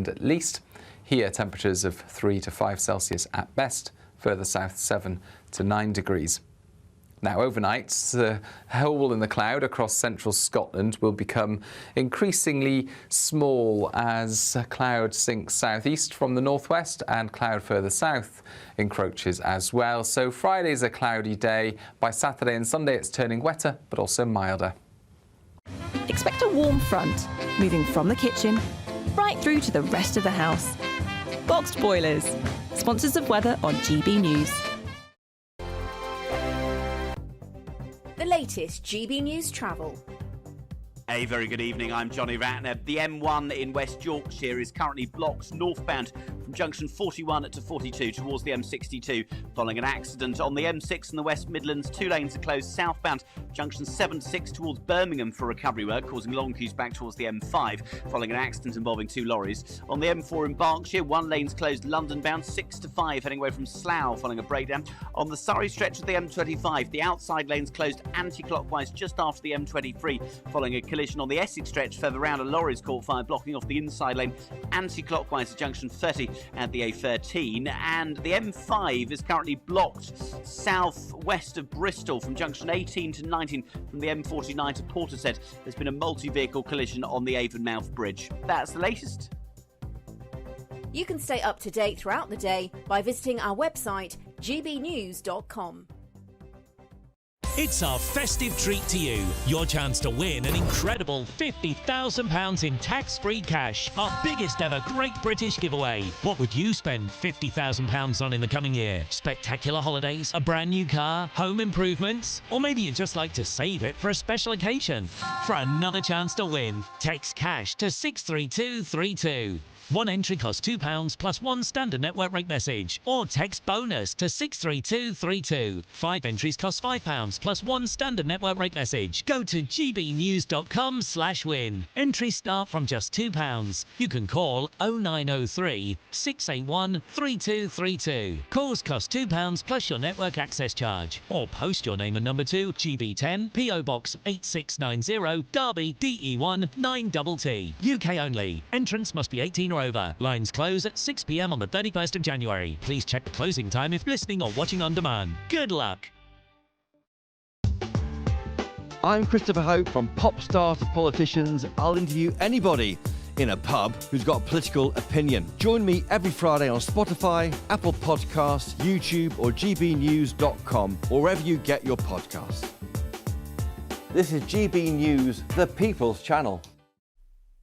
inland at least. Here, temperatures of 3 to 5 Celsius at best. Further south, 7 to 9 degrees. Now, overnight, the hole in the cloud across central Scotland will become increasingly small as cloud sinks southeast from the northwest and cloud further south encroaches as well. So Friday's a cloudy day. By Saturday and Sunday, it's turning wetter, but also milder. Expect a warm front, moving from the kitchen right through to the rest of the house. Boxed boilers, sponsors of weather on GB News. The latest GB News travel. A very good evening, I'm Johnny Ratner. The M1 in West Yorkshire is currently blocked northbound from junction 41 to 42 towards the M62 following an accident. On the M6 in the West Midlands, 2 lanes are closed southbound, junction 7 to 6 towards Birmingham for recovery work, causing long queues back towards the M5 following an accident involving 2 lorries. On the M4 in Berkshire, 1 lane's closed London bound, 6 to 5 heading away from Slough following a breakdown. On the Surrey stretch of the M25, the outside lane's closed anti-clockwise just after the M23 following a collision on the Essex stretch. Further round, a lorry's caught fire, blocking off the inside lane anti-clockwise at junction 30 at the A13. And the M5 is currently blocked south-west of Bristol from junction 18 to 19 from the M49 to Portishead. There's been a multi-vehicle collision on the Avonmouth Bridge. That's the latest. You can stay up to date throughout the day by visiting our website, gbnews.com. It's our festive treat to you. Your chance to win an incredible £50,000 in tax-free cash. Our biggest ever Great British giveaway. What would you spend £50,000 on in the coming year? Spectacular holidays, a brand new car, home improvements? Or maybe you'd just like to save it for a special occasion? For another chance to win, text cash to 63232. One entry costs £2 plus 1 standard network rate message. Or text bonus to 63232. 5 entries cost £5 plus 1 standard network rate message. Go to gbnews.com/win. Entries start from just £2. You can call 0903 681 3232. Calls cost £2 plus your network access charge. Or post your name and number to GB10 PO Box 8690 Derby DE1 9TT. UK only. Entrance must be 18 or over. Lines close at 6 p.m. on the 31st of January. Please check the closing time if listening or watching on demand. Good luck. I'm Christopher Hope. From pop star to politicians, I'll interview anybody in a pub who's got a political opinion. Join me every Friday on Spotify, Apple Podcasts, YouTube or gbnews.com, or wherever you get your podcasts. This is GB News, the People's Channel.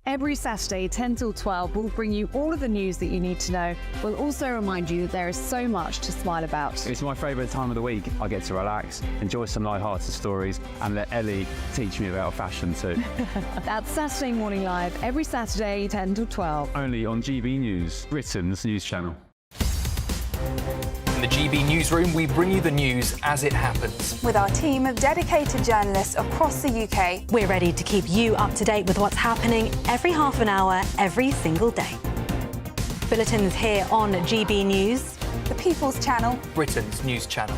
Every Saturday, 10 till 12, we'll bring you all of the news that you need to know. We'll also remind you that there is so much to smile about. It's my favourite time of the week. I get to relax, enjoy some light-hearted stories, and let Ellie teach me about fashion too. That's Saturday Morning Live, every Saturday, 10 till 12. Only on GB News, Britain's news channel. In the GB Newsroom, we bring you the news as it happens. With our team of dedicated journalists across the UK. We're ready to keep you up to date with what's happening every half an hour, every single day. Bulletins here on GB News. The People's Channel. Britain's news channel.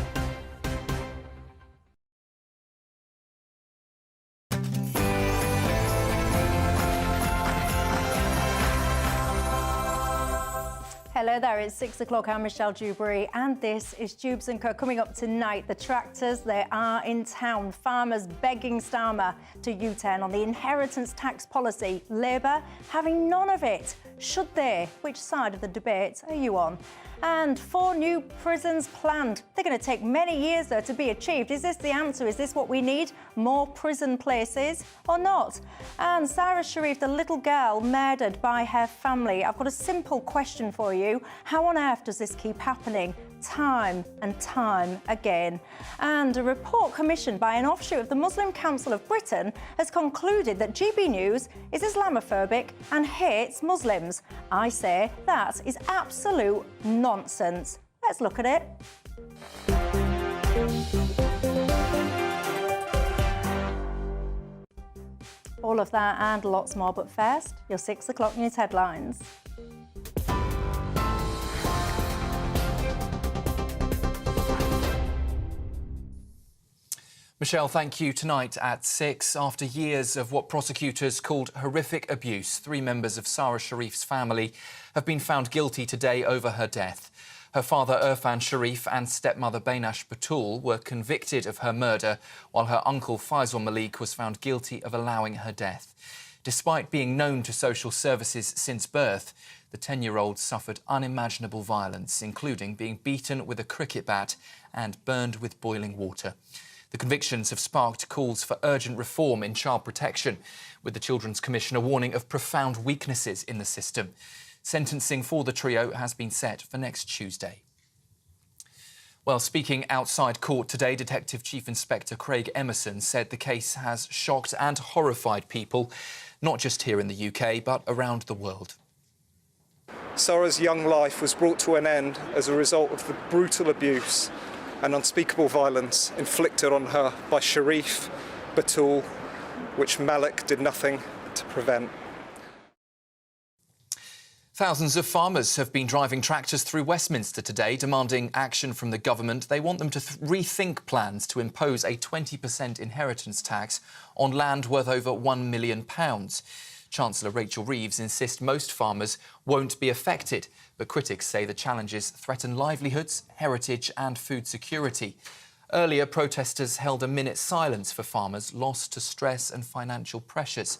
Hello there, it's 6 o'clock. I'm Michelle Dewberry, and this is Dewbs & Co. Coming up tonight, the tractors, they are in town. Farmers begging Starmer to U-turn on the inheritance tax policy. Labour having none of it. Should they? Which side of the debate are you on? And 4 new prisons planned. They're going to take many years, though, to be achieved. Is this the answer? Is this what we need? More prison places or not? And Sarah Sharif, the little girl murdered by her family. I've got a simple question for you. How on earth does this keep happening? Time and time again. And a report commissioned by an offshoot of the Muslim Council of Britain has concluded that GB News is Islamophobic and hates Muslims. I say that is absolute nonsense. Let's look at it. All of that and lots more, but first, your 6 o'clock news headlines. Michelle, thank you. Tonight at 6, after years of what prosecutors called horrific abuse, 3 members of Sarah Sharif's family have been found guilty today over her death. Her father, Irfan Sharif, and stepmother, Bainash Batul, were convicted of her murder, while her uncle, Faisal Malik, was found guilty of allowing her death. Despite being known to social services since birth, the 10-year-old suffered unimaginable violence, including being beaten with a cricket bat and burned with boiling water. The convictions have sparked calls for urgent reform in child protection, with the Children's Commissioner warning of profound weaknesses in the system. Sentencing for the trio has been set for next Tuesday. Well, speaking outside court today, Detective Chief Inspector Craig Emerson said the case has shocked and horrified people, not just here in the UK, but around the world. Sarah's young life was brought to an end as a result of the brutal abuse and unspeakable violence inflicted on her by Sharif, Batul, which Malik did nothing to prevent. Thousands of farmers have been driving tractors through Westminster today, demanding action from the government. They want them to rethink plans to impose a 20% inheritance tax on land worth over £1 million. Chancellor Rachel Reeves insists most farmers won't be affected, but critics say the challenges threaten livelihoods, heritage and food security. Earlier, protesters held a minute's silence for farmers lost to stress and financial pressures.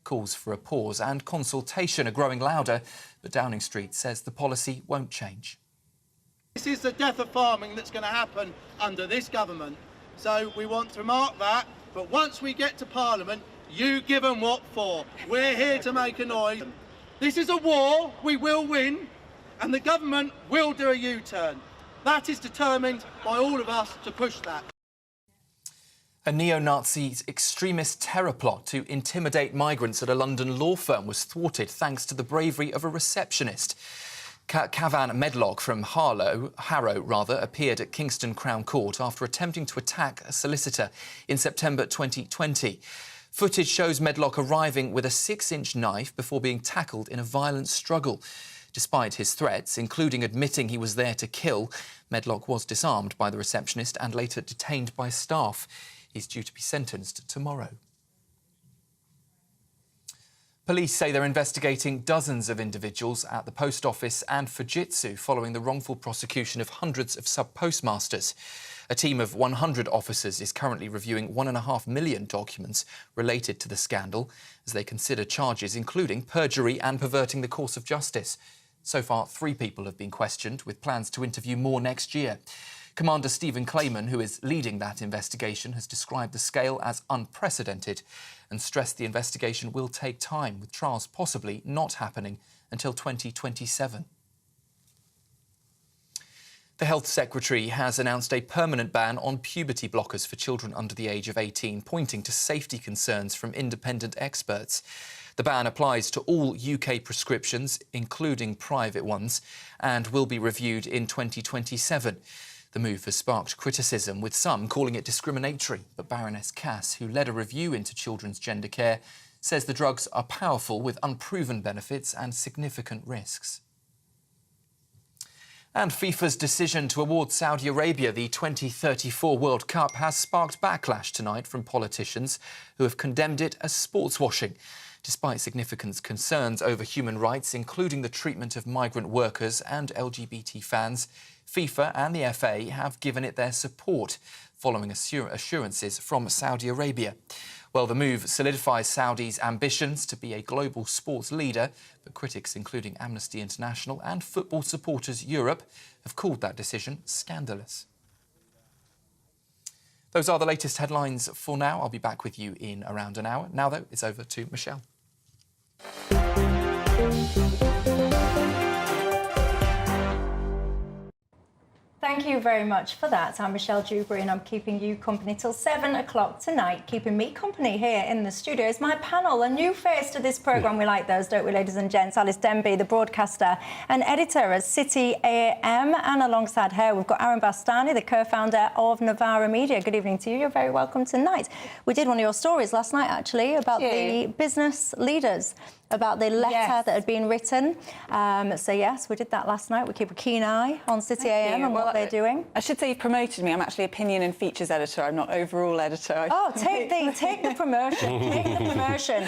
Calls for a pause and consultation are growing louder, but Downing Street says the policy won't change. This is the death of farming that's going to happen under this government. So we want to mark that, but once we get to Parliament, you give them what for. We're here to make a noise. This is a war, we will win, and the government will do a U-turn. That is determined by all of us to push that. A neo-Nazi extremist terror plot to intimidate migrants at a London law firm was thwarted thanks to the bravery of a receptionist. Cavan Medlock from Harrow appeared at Kingston Crown Court after attempting to attack a solicitor in September 2020. Footage shows Medlock arriving with a 6-inch knife before being tackled in a violent struggle. Despite his threats, including admitting he was there to kill, Medlock was disarmed by the receptionist and later detained by staff. He's due to be sentenced tomorrow. Police say they're investigating dozens of individuals at the post office and Fujitsu following the wrongful prosecution of hundreds of sub-postmasters. A team of 100 officers is currently reviewing 1.5 million documents related to the scandal as they consider charges including perjury and perverting the course of justice. So far, 3 people have been questioned, with plans to interview more next year. Commander Stephen Clayman, who is leading that investigation, has described the scale as unprecedented and stressed the investigation will take time, with trials possibly not happening until 2027. The Health Secretary has announced a permanent ban on puberty blockers for children under the age of 18, pointing to safety concerns from independent experts. The ban applies to all UK prescriptions, including private ones, and will be reviewed in 2027. The move has sparked criticism, with some calling it discriminatory. But Baroness Cass, who led a review into children's gender care, says the drugs are powerful with unproven benefits and significant risks. And FIFA's decision to award Saudi Arabia the 2034 World Cup has sparked backlash tonight from politicians who have condemned it as sports washing. Despite significant concerns over human rights, including the treatment of migrant workers and LGBT fans, FIFA and the FA have given it their support, following assurances from Saudi Arabia. Well, the move solidifies Saudi's ambitions to be a global sports leader, but critics, including Amnesty International and Football Supporters Europe, have called that decision scandalous. Those are the latest headlines for now. I'll be back with you in around an hour. Now, though, it's over to Michelle. Thank you very much for that. I'm Michelle Dewberry and I'm keeping you company till 7 o'clock tonight. Keeping me company here in the studio is my panel, a new face to this programme. We like those, don't we, ladies and gents? Alice Denby, the broadcaster and editor at City AM, and alongside her we've got Aaron Bastani, the co-founder of Novara Media. Good evening to you. You're very welcome tonight. We did one of your stories last night, actually, about the business leaders about the letter that had been written. So yes, we did that last night. We keep a keen eye on City AM and what they're doing. I should say you've promoted me. I'm actually opinion and features editor. I'm not overall editor. Oh, take the promotion. Take the promotion.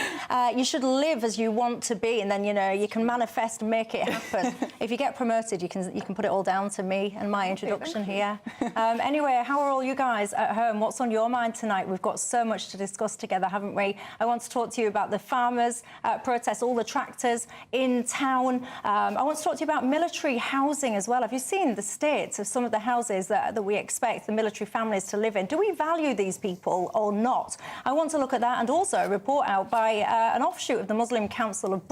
You should live as you want to be, and then you can manifest and make it happen. If you get promoted, you can put it all down to me and my introduction here. Anyway, how are all you guys at home? What's on your mind tonight? We've got so much to discuss together, haven't we? I want to talk to you about the farmers' protest, all the tractors in town. I want to talk to you about military housing as well. Have you seen the state of some of the houses that we expect the military families to live in? Do we value these people or not? I want to look at that, and also a report out by an offshoot of the Muslim Council of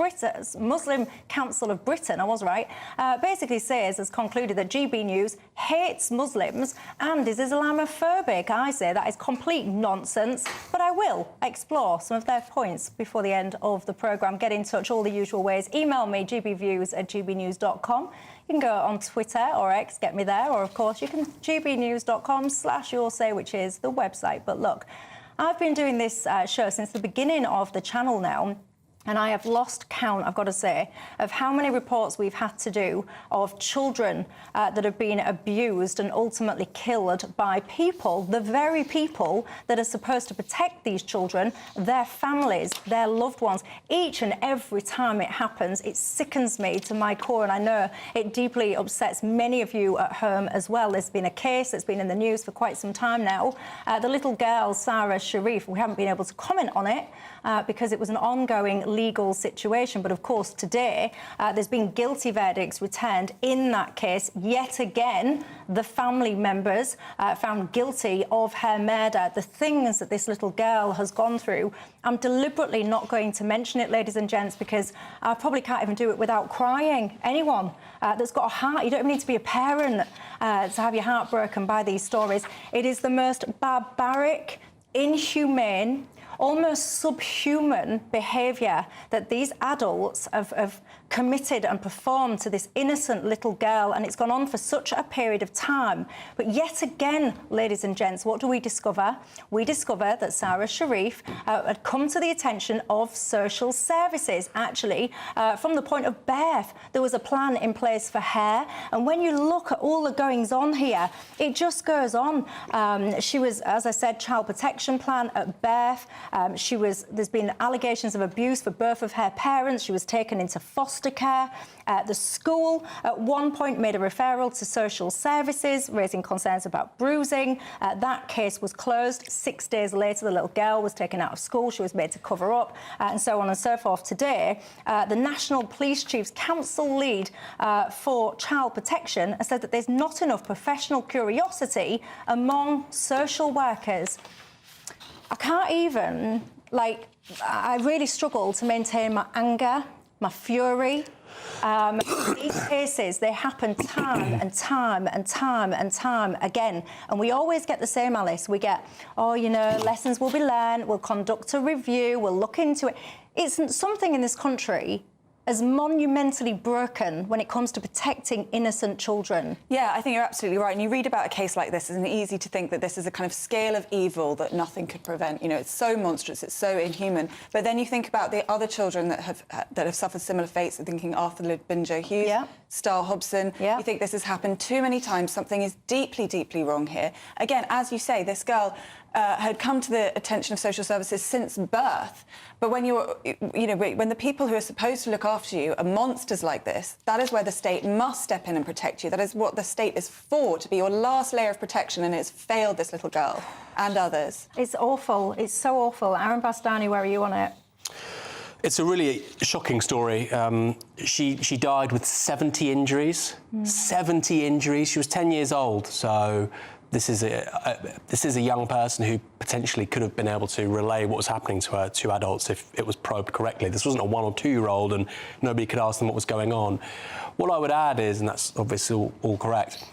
Britain, I was right, basically has concluded that GBNews hates Muslims and is Islamophobic. I say that is complete nonsense, but I will explore some of their points before the end of the programme. Get in touch all the usual ways. Email me, gbviews@gbnews.com. You can go on Twitter or X, get me there, or of course you can gbnews.com/yoursay, which is the website. But look, I've been doing this show since the beginning of the channel now, and I have lost count, I've got to say, of how many reports we've had to do of children that have been abused and ultimately killed by people, the very people that are supposed to protect these children, their families, their loved ones. Each and every time it happens, it sickens me to my core, and I know it deeply upsets many of you at home as well. There's been a case that's been in the news for quite some time now. The little girl, Sarah Sharif, we haven't been able to comment on it because it was an ongoing legal situation. But of course, today, there's been guilty verdicts returned in that case. Yet again, the family members found guilty of her murder. The things that this little girl has gone through, I'm deliberately not going to mention it, ladies and gents, because I probably can't even do it without crying. Anyone that's got a heart, you don't even need to be a parent to have your heart broken by these stories. It is the most barbaric, inhumane, almost subhuman behaviour that these adults have committed and performed to this innocent little girl, and it's gone on for such a period of time. But yet again, ladies and gents, what do we discover? We discover that Sarah Sharif had come to the attention of social services. Actually, from the point of birth, there was a plan in place for her, and when you look at all the goings-on here, it just goes on. She was, as I said, child protection plan at birth. There's been allegations of abuse for both of her parents. She was taken into foster care. The school at one point made a referral to social services, raising concerns about bruising. That case was closed. 6 days later, the little girl was taken out of school. She was made to cover up, and so on and so forth. Today, the National Police Chief's Council lead for child protection has said that there's not enough professional curiosity among social workers. I can't even, I really struggle to maintain my anger, my fury. These cases, they happen time and time and time and time again. And we always get the same, Alice. We get, lessons will be learned, we'll conduct a review, we'll look into it. It's something in this country as monumentally broken when it comes to protecting innocent children. Yeah, I think you're absolutely right. And you read about a case like this, it's easy to think that this is a kind of scale of evil that nothing could prevent. It's so monstrous, it's so inhuman. But then you think about the other children that have suffered similar fates. I'm thinking Arthur Binjo Hughes, Star Hobson. You think this has happened too many times. Something is deeply, deeply wrong here. Again, as you say, this girl had come to the attention of social services since birth. But when when the people who are supposed to look after you are monsters like this, that is where the state must step in and protect you. That is what the state is for, to be your last layer of protection, and it's failed this little girl and others. It's awful. It's so awful. Aaron Bastani, where are you on it? It's a really shocking story. She died with 70 injuries. 70 injuries. She was 10 years old, so this is a young person who potentially could have been able to relay what was happening to her to adults if it was probed correctly. This wasn't a 1 or 2 year old and nobody could ask them what was going on. What I would add is, and that's obviously all correct,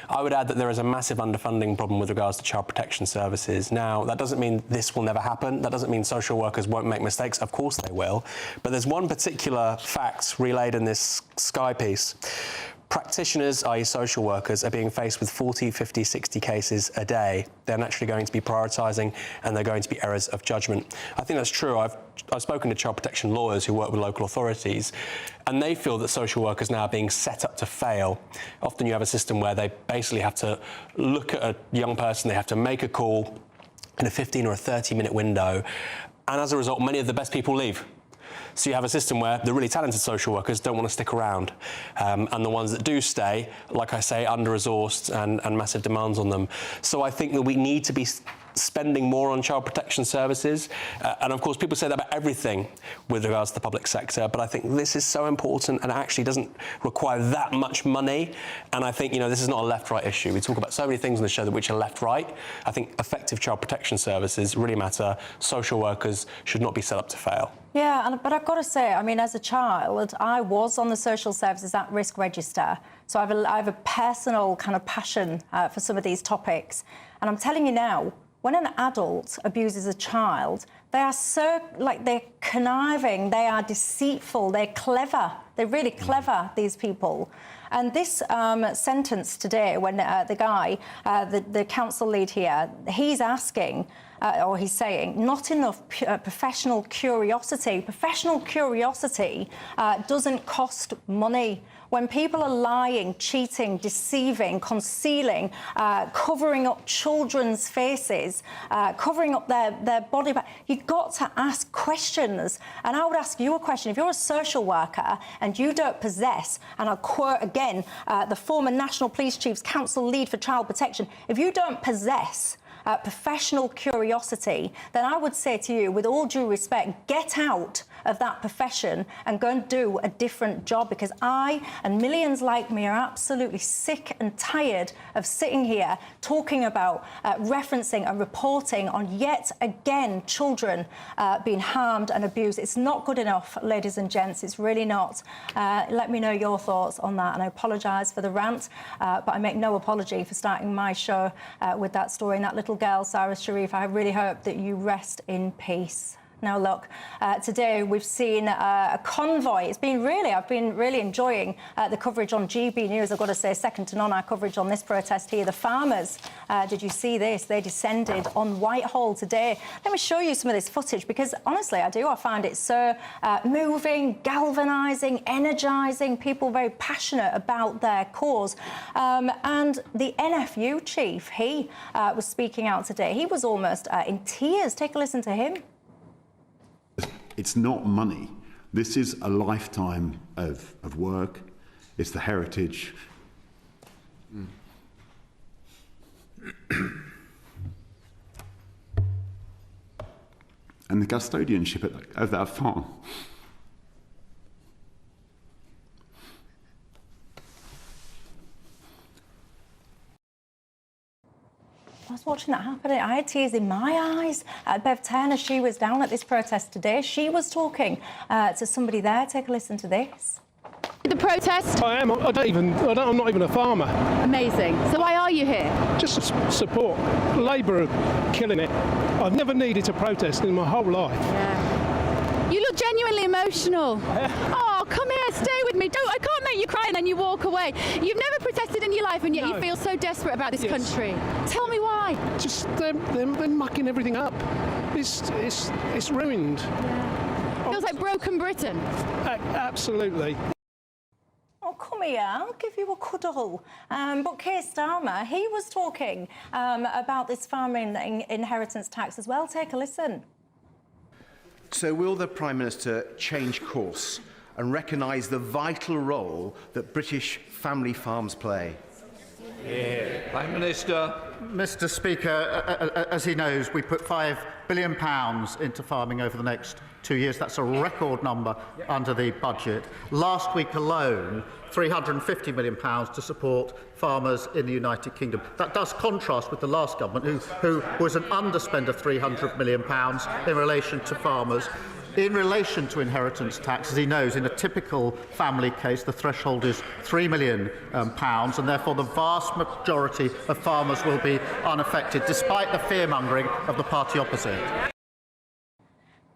I would add that there is a massive underfunding problem with regards to child protection services. Now, that doesn't mean this will never happen. That doesn't mean social workers won't make mistakes. Of course they will. But there's one particular fact relayed in this Sky piece. practitioners, i.e. social workers, are being faced with 40, 50, 60 cases a day. They're naturally going to be prioritising, and they're going to be errors of judgment. I think that's true. I've spoken to child protection lawyers who work with local authorities, and they feel that social workers now are being set up to fail. Often you have a system where they basically have to look at a young person, they have to make a call in a 15 or a 30-minute window, and as a result, many of the best people leave. So you have a system where the really talented social workers don't want to stick around, and the ones that do stay, like I say, under-resourced and massive demands on them. So I think that we need to be spending more on child protection services, and of course people say that about everything with regards to the public sector, but I think this is so important and actually doesn't require that much money. And I think, you know, this is not a left-right issue. We talk about so many things on the show which are left-right. I think effective child protection services really matter. Social workers should not be set up to fail. Yeah, but I've got to say, I mean, as a child, I was on the social services at-risk register, so I have a personal kind of passion for some of these topics. And I'm telling you now, when an adult abuses a child, they are so, like, they're conniving, they are deceitful, they're clever, they're really clever, these people. And this sentence today, when the guy, the council lead here, he's asking, or he's saying, not enough professional curiosity. Professional curiosity doesn't cost money. When people are lying, cheating, deceiving, concealing, covering up children's faces, covering up their body, you've got to ask questions. And I would ask you a question. If you're a social worker and you don't possess, and I'll quote again, the former National Police Chief's Council Lead for Child Protection, if you don't possess professional curiosity, then I would say to you, with all due respect, get out of that profession and go and do a different job, because I and millions like me are absolutely sick and tired of sitting here talking about, referencing and reporting on yet again children being harmed and abused. It's not good enough, ladies and gents, it's really not. Let me know your thoughts on that, and I apologise for the rant, but I make no apology for starting my show with that story and that little girl, Sarah Sharif. I really hope that you rest in peace. Now, look, today we've seen a convoy. I've been really enjoying the coverage on GBNews. I've got to say, second to none, our coverage on this protest here. The farmers, did you see this? They descended on Whitehall today. Let me show you some of this footage, because honestly, I find it so moving, galvanising, energising, people very passionate about their cause. And the NFU chief, he was speaking out today. He was almost in tears. Take a listen to him. It's not money. This is a lifetime of work. It's the heritage. And the custodianship of that farm. I was watching that happen. I had tears in my eyes. Bev Turner, she was down at this protest today. She was talking to somebody there. Take a listen to this. The protest? I am. I'm not even a farmer. Amazing. So why are you here? Just to support. Labour are killing it. I've never needed to protest in my whole life. Yeah. You look genuinely emotional. Oh, come here, stay with me. I can't make you cry and then you walk away. You've never protested in your life, and yet you feel so desperate about this country. Tell me why. Just they're mucking everything up. It's ruined. Yeah. Feels like broken Britain. Absolutely. Oh, come here, I'll give you a cuddle. But Keir Starmer, he was talking about this farming inheritance tax as well. Take a listen. So will the Prime Minister change course and recognise the vital role that British family farms play? Yeah. Prime Minister. Mr. Speaker, as he knows, we put £5 billion into farming over the next 2 years. That's a record number under the budget. Last week alone, £350 million to support farmers in the United Kingdom. That does contrast with the last government, who was an underspend of £300 million in relation to farmers. In relation to inheritance tax, as he knows, in a typical family case, the threshold is £3 million, and therefore the vast majority of farmers will be unaffected, despite the fear-mongering of the party opposite.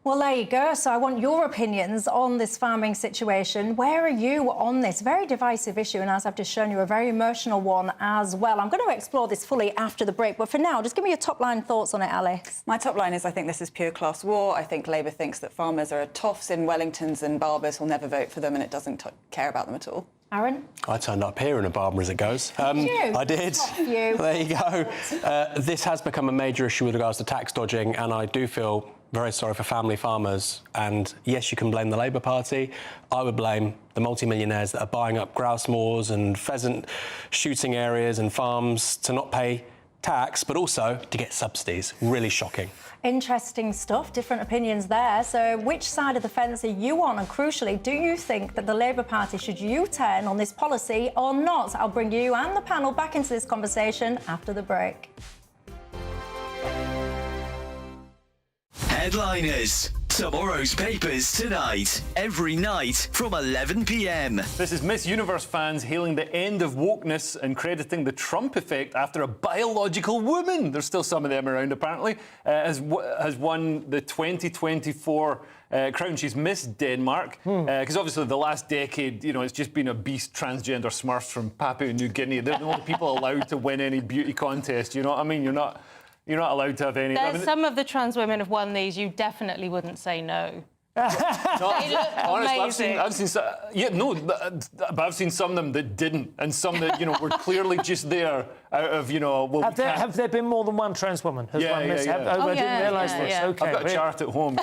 Well, there you go. So I want your opinions on this farming situation. Where are you on this very divisive issue? And as I've just shown you, a very emotional one as well. I'm going to explore this fully after the break. But for now, just give me your top-line thoughts on it, Alice. My top line is I think this is pure class war. I think Labour thinks that farmers are toffs in Wellingtons and barbers will never vote for them, and it doesn't care about them at all. Aaron? I turned up here in a Barber as it goes. You? I did. You. There you go. This has become a major issue with regards to tax dodging, and I do feel very sorry for family farmers. And yes, you can blame the Labour Party. I would blame the multimillionaires that are buying up grouse moors and pheasant shooting areas and farms to not pay tax, but also to get subsidies. Really shocking. Interesting stuff, different opinions there. So which side of the fence are you on? And crucially, do you think that the Labour Party should U-turn on this policy or not? I'll bring you and the panel back into this conversation after the break. Headliners. Tomorrow's papers tonight, every night from 11 p.m. This is Miss Universe fans hailing the end of wokeness and crediting the Trump effect after a biological woman, there's still some of them around apparently, has won the 2024 crown. She's Miss Denmark, because obviously the last decade, you know, it's just been a beast transgender smurfs from Papua New Guinea. They're the only people allowed to win any beauty contest, you know what I mean? You're not allowed to have any. There's some of the trans women have won these. You definitely wouldn't say no. They look amazing. I've seen but I've seen some of them that didn't, and some that were clearly just there out of Have there been more than one trans woman? I didn't realise this. Okay, I've got a chart at home.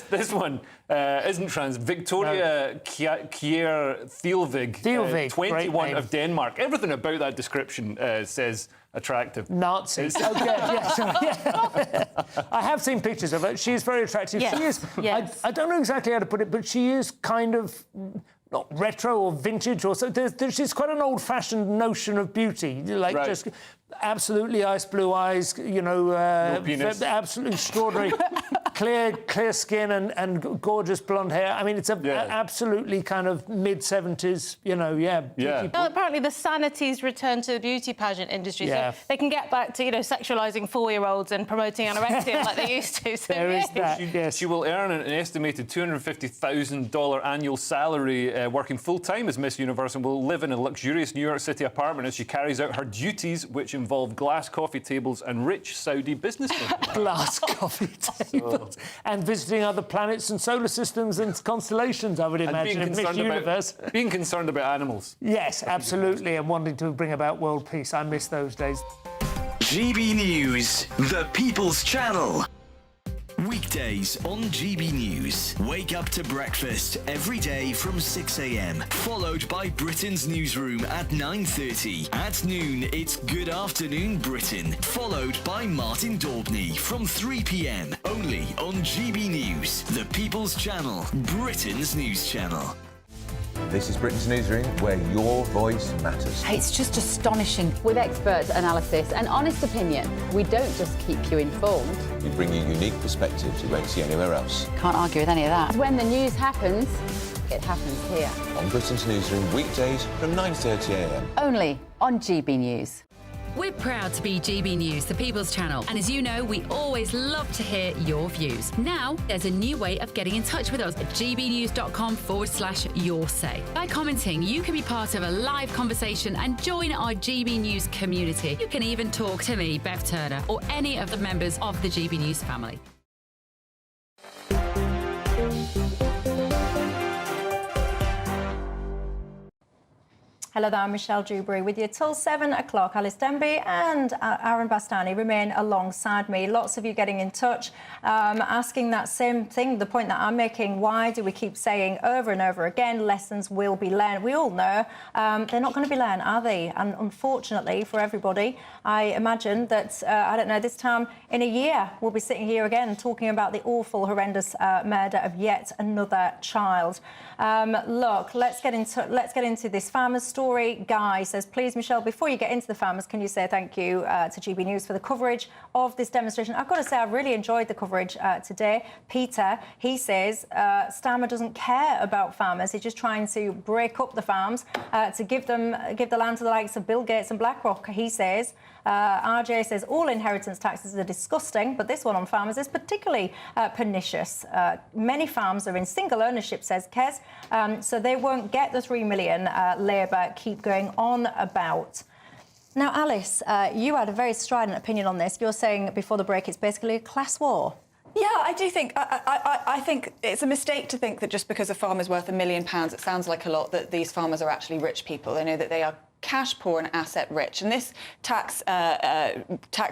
This one isn't trans. Victoria Kjær Thielvig, 21 of Denmark. Everything about that description says attractive. Nazis. Okay, yeah. I have seen pictures of her. She is very attractive. Yes. She is. Yes. I don't know exactly how to put it, but she is kind of not retro or vintage or so. She's quite an old-fashioned notion of beauty, like just absolutely ice blue eyes. No penis. Absolutely extraordinary. Clear skin and gorgeous blonde hair. I mean, it's absolutely kind of mid-70s, Well, apparently the sanity's returned to the beauty pageant industry, so they can get back to, sexualising 4-year-olds and promoting anorexia like they used to. So there is that, She will earn an estimated $250,000 annual salary working full-time as Miss Universe, and will live in a luxurious New York City apartment as she carries out her duties, which involve glass coffee tables and rich Saudi businessmen. Glass coffee tables. And visiting other planets and solar systems and constellations, I would imagine, in Miss Universe. Being concerned about animals. Yes, absolutely, and wanting to bring about world peace. I miss those days. GB News, the People's Channel. Weekdays on GB News. Wake up to breakfast every day from 6 a.m. Followed by Britain's newsroom at 9:30. At noon, it's Good Afternoon Britain. Followed by Martin Daubney from 3 p.m. Only on GB News, the People's Channel, Britain's news channel. This is Britain's Newsroom, where your voice matters. It's just astonishing. With expert analysis and honest opinion, we don't just keep you informed. We bring you unique perspectives you won't see anywhere else. Can't argue with any of that. When the news happens, it happens here. On Britain's Newsroom, weekdays from 9:30 a.m. Only on GB News. We're proud to be GB News, the People's Channel. And as you know, we always love to hear your views. Now, there's a new way of getting in touch with us at gbnews.com/yoursay. By commenting, you can be part of a live conversation and join our GB News community. You can even talk to me, Bev Turner, or any of the members of the GB News family. Hello there, I'm Michelle Dewberry with you till 7 o'clock. Alice Denby and Aaron Bastani remain alongside me. Lots of you getting in touch, asking that same thing, the point that I'm making. Why do we keep saying over and over again, lessons will be learned? We all know they're not going to be learned, are they? And unfortunately for everybody, I imagine that, I don't know, this time in a year, we'll be sitting here again talking about the awful, horrendous murder of yet another child. Look, let's get into this farmer's story. story. Guy says, please, Michelle, before you get into the farmers, can you say thank you to GB News for the coverage of this demonstration? I've got to say, I've really enjoyed the coverage today. Peter, he says, Starmer doesn't care about farmers. He's just trying to break up the farms to give the land to the likes of Bill Gates and BlackRock, he says. RJ says all inheritance taxes are disgusting, but this one on farmers is particularly pernicious. Many farms are in single ownership, says Kez, so they won't get the 3 million Labour keep going on about. Now, Alice, you had a very strident opinion on this. You're saying before the break it's basically a class war. Yeah, I do think. I think it's a mistake to think that just because a farmer's worth £1 million, it sounds like a lot, that these farmers are actually rich people. They know that they are cash poor and asset rich, and this tax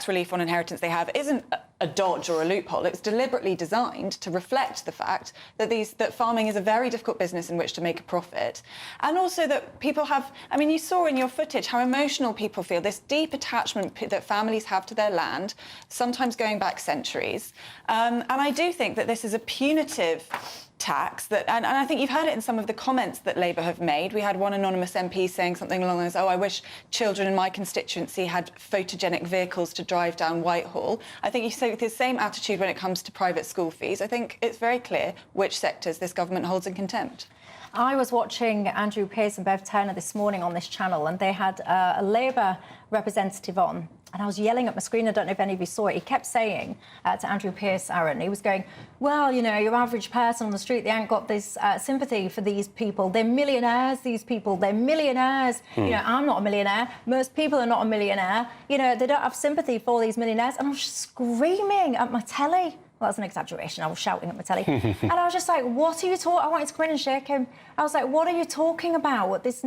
relief on inheritance they have isn't a dodge or a loophole. It's deliberately designed to reflect the fact that farming is a very difficult business in which to make a profit, and also that people have. I mean, you saw in your footage how emotional people feel. This deep attachment that families have to their land, sometimes going back centuries, and I do think that this is a punitive tax that, and I think you've heard it in some of the comments that Labour have made. We had one anonymous MP saying something along those lines, I wish children in my constituency had photogenic vehicles to drive down Whitehall. I think you see the same attitude when it comes to private school fees. I think it's very clear which sectors this government holds in contempt. I was watching Andrew Pearce and Bev Turner this morning on this channel, and they had a Labour representative on, and I was yelling at my screen. I don't know if any of you saw it. He kept saying to Andrew Pearce, Aaron, he was going, well, you know, your average person on the street, they ain't got this sympathy for these people. They're millionaires, these people. They're millionaires. You know, I'm not a millionaire. Most people are not a millionaire. You know, they don't have sympathy for these millionaires. And I was screaming at my telly. Well, that's an exaggeration. I was shouting at my telly. And I was just like, what are you talking... I wanted to come in and shake him. I was like, what are you talking about? This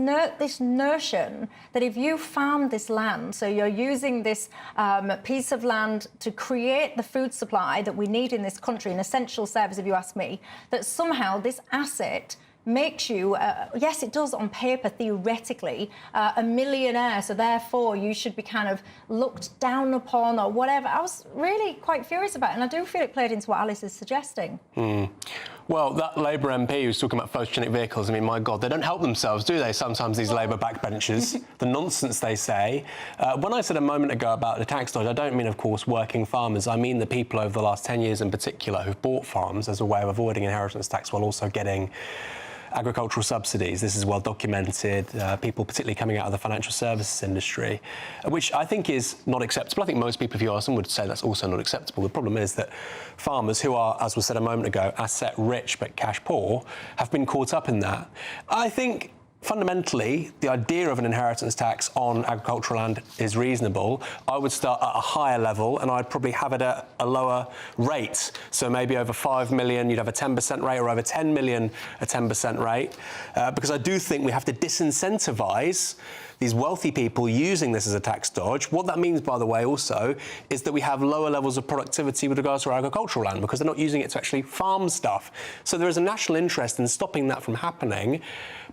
notion that if you farm this land, so you're using this piece of land to create the food supply that we need in this country, an essential service, if you ask me, that somehow this asset makes you, yes, it does on paper, theoretically, a millionaire, so therefore you should be kind of looked down upon or whatever. I was really quite furious about it, and I do feel it played into what Alice is suggesting. Well, that Labour MP who's talking about photogenic vehicles, I mean, my God, they don't help themselves, do they, sometimes, these Labour backbenchers? The nonsense they say. When I said a moment ago about the tax dodge, I don't mean, of course, working farmers. I mean the people over the last 10 years in particular who've bought farms as a way of avoiding inheritance tax while also getting agricultural subsidies. This is well documented. People particularly coming out of the financial services industry, which I think is not acceptable. I think most people, if you ask them, would say that's also not acceptable. The problem is that farmers who are, as was said a moment ago, asset rich but cash poor, have been caught up in that. I think fundamentally, the idea of an inheritance tax on agricultural land is reasonable. I would start at a higher level, and I'd probably have it at a lower rate. So maybe over 5 million, you'd have a 10% rate, or over 10 million, a 10% rate. Because I do think we have to disincentivise these wealthy people using this as a tax dodge. What that means, by the way, also, is that we have lower levels of productivity with regards to our agricultural land, because they're not using it to actually farm stuff. So there is a national interest in stopping that from happening.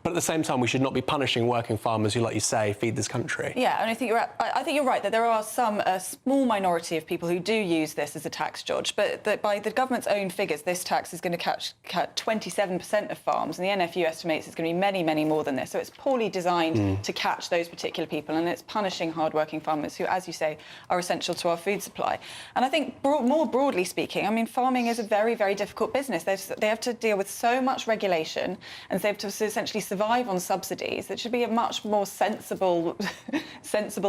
But at the same time, we should not be punishing working farmers who, like you say, feed this country. Yeah, and I think you're right that there are a small minority of people who do use this as a tax dodge, but that by the government's own figures, this tax is going to cut 27% of farms, and the NFU estimates it's going to be many, many more than this. So it's poorly designed to catch those particular people, and it's punishing hard-working farmers who, as you say, are essential to our food supply. And I think more broadly speaking, I mean, farming is a very, very difficult business. They have to deal with so much regulation, and they have to essentially survive on subsidies. That should be a much more sensible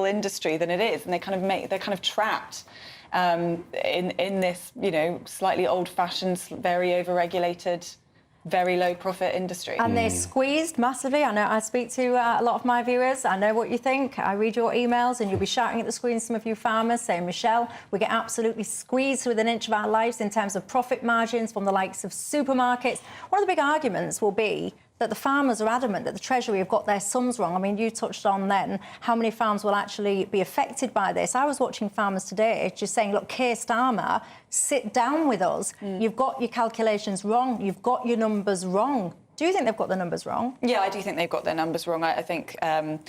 industry than it is, and they're kind of trapped in this, you know, slightly old-fashioned, very over-regulated, very low profit industry. And they're squeezed massively. I know I speak to a lot of my viewers. I know what you think. I read your emails, and you'll be shouting at the screen, some of you farmers, saying, Michelle, we get absolutely squeezed within an inch of our lives in terms of profit margins from the likes of supermarkets. One of the big arguments will be that the farmers are adamant that the Treasury have got their sums wrong. I mean, you touched on then how many farms will actually be affected by this. I was watching farmers today just saying, look, Keir Starmer, sit down with us. You've got your calculations wrong. You've got your numbers wrong. Do you think they've got the numbers wrong? Yeah, I do think they've got their numbers wrong. I think you know,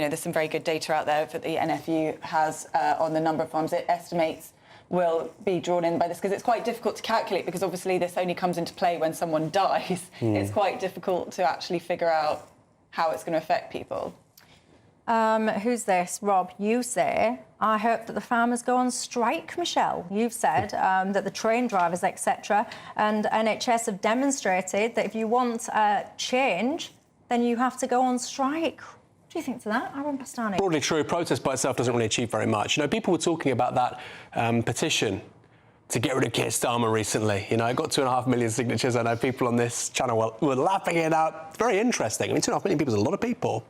there's some very good data out there that the NFU has on the number of farms it estimates will be drawn in by this, because it's quite difficult to calculate, because obviously this only comes into play when someone dies. It's quite difficult to actually figure out how it's going to affect people. Who's this? Rob, you say, I hope that the farmers go on strike, Michelle. You've said that the train drivers, etc. and NHS have demonstrated that if you want change, then you have to go on strike. What do you think to that, Aaron Bastani? Broadly true. Protest by itself doesn't really achieve very much. You know, people were talking about that petition to get rid of Keir Starmer recently. You know, it got 2.5 million signatures. I know people on this channel were lapping it out. It's very interesting. I mean, 2.5 million people is a lot of people.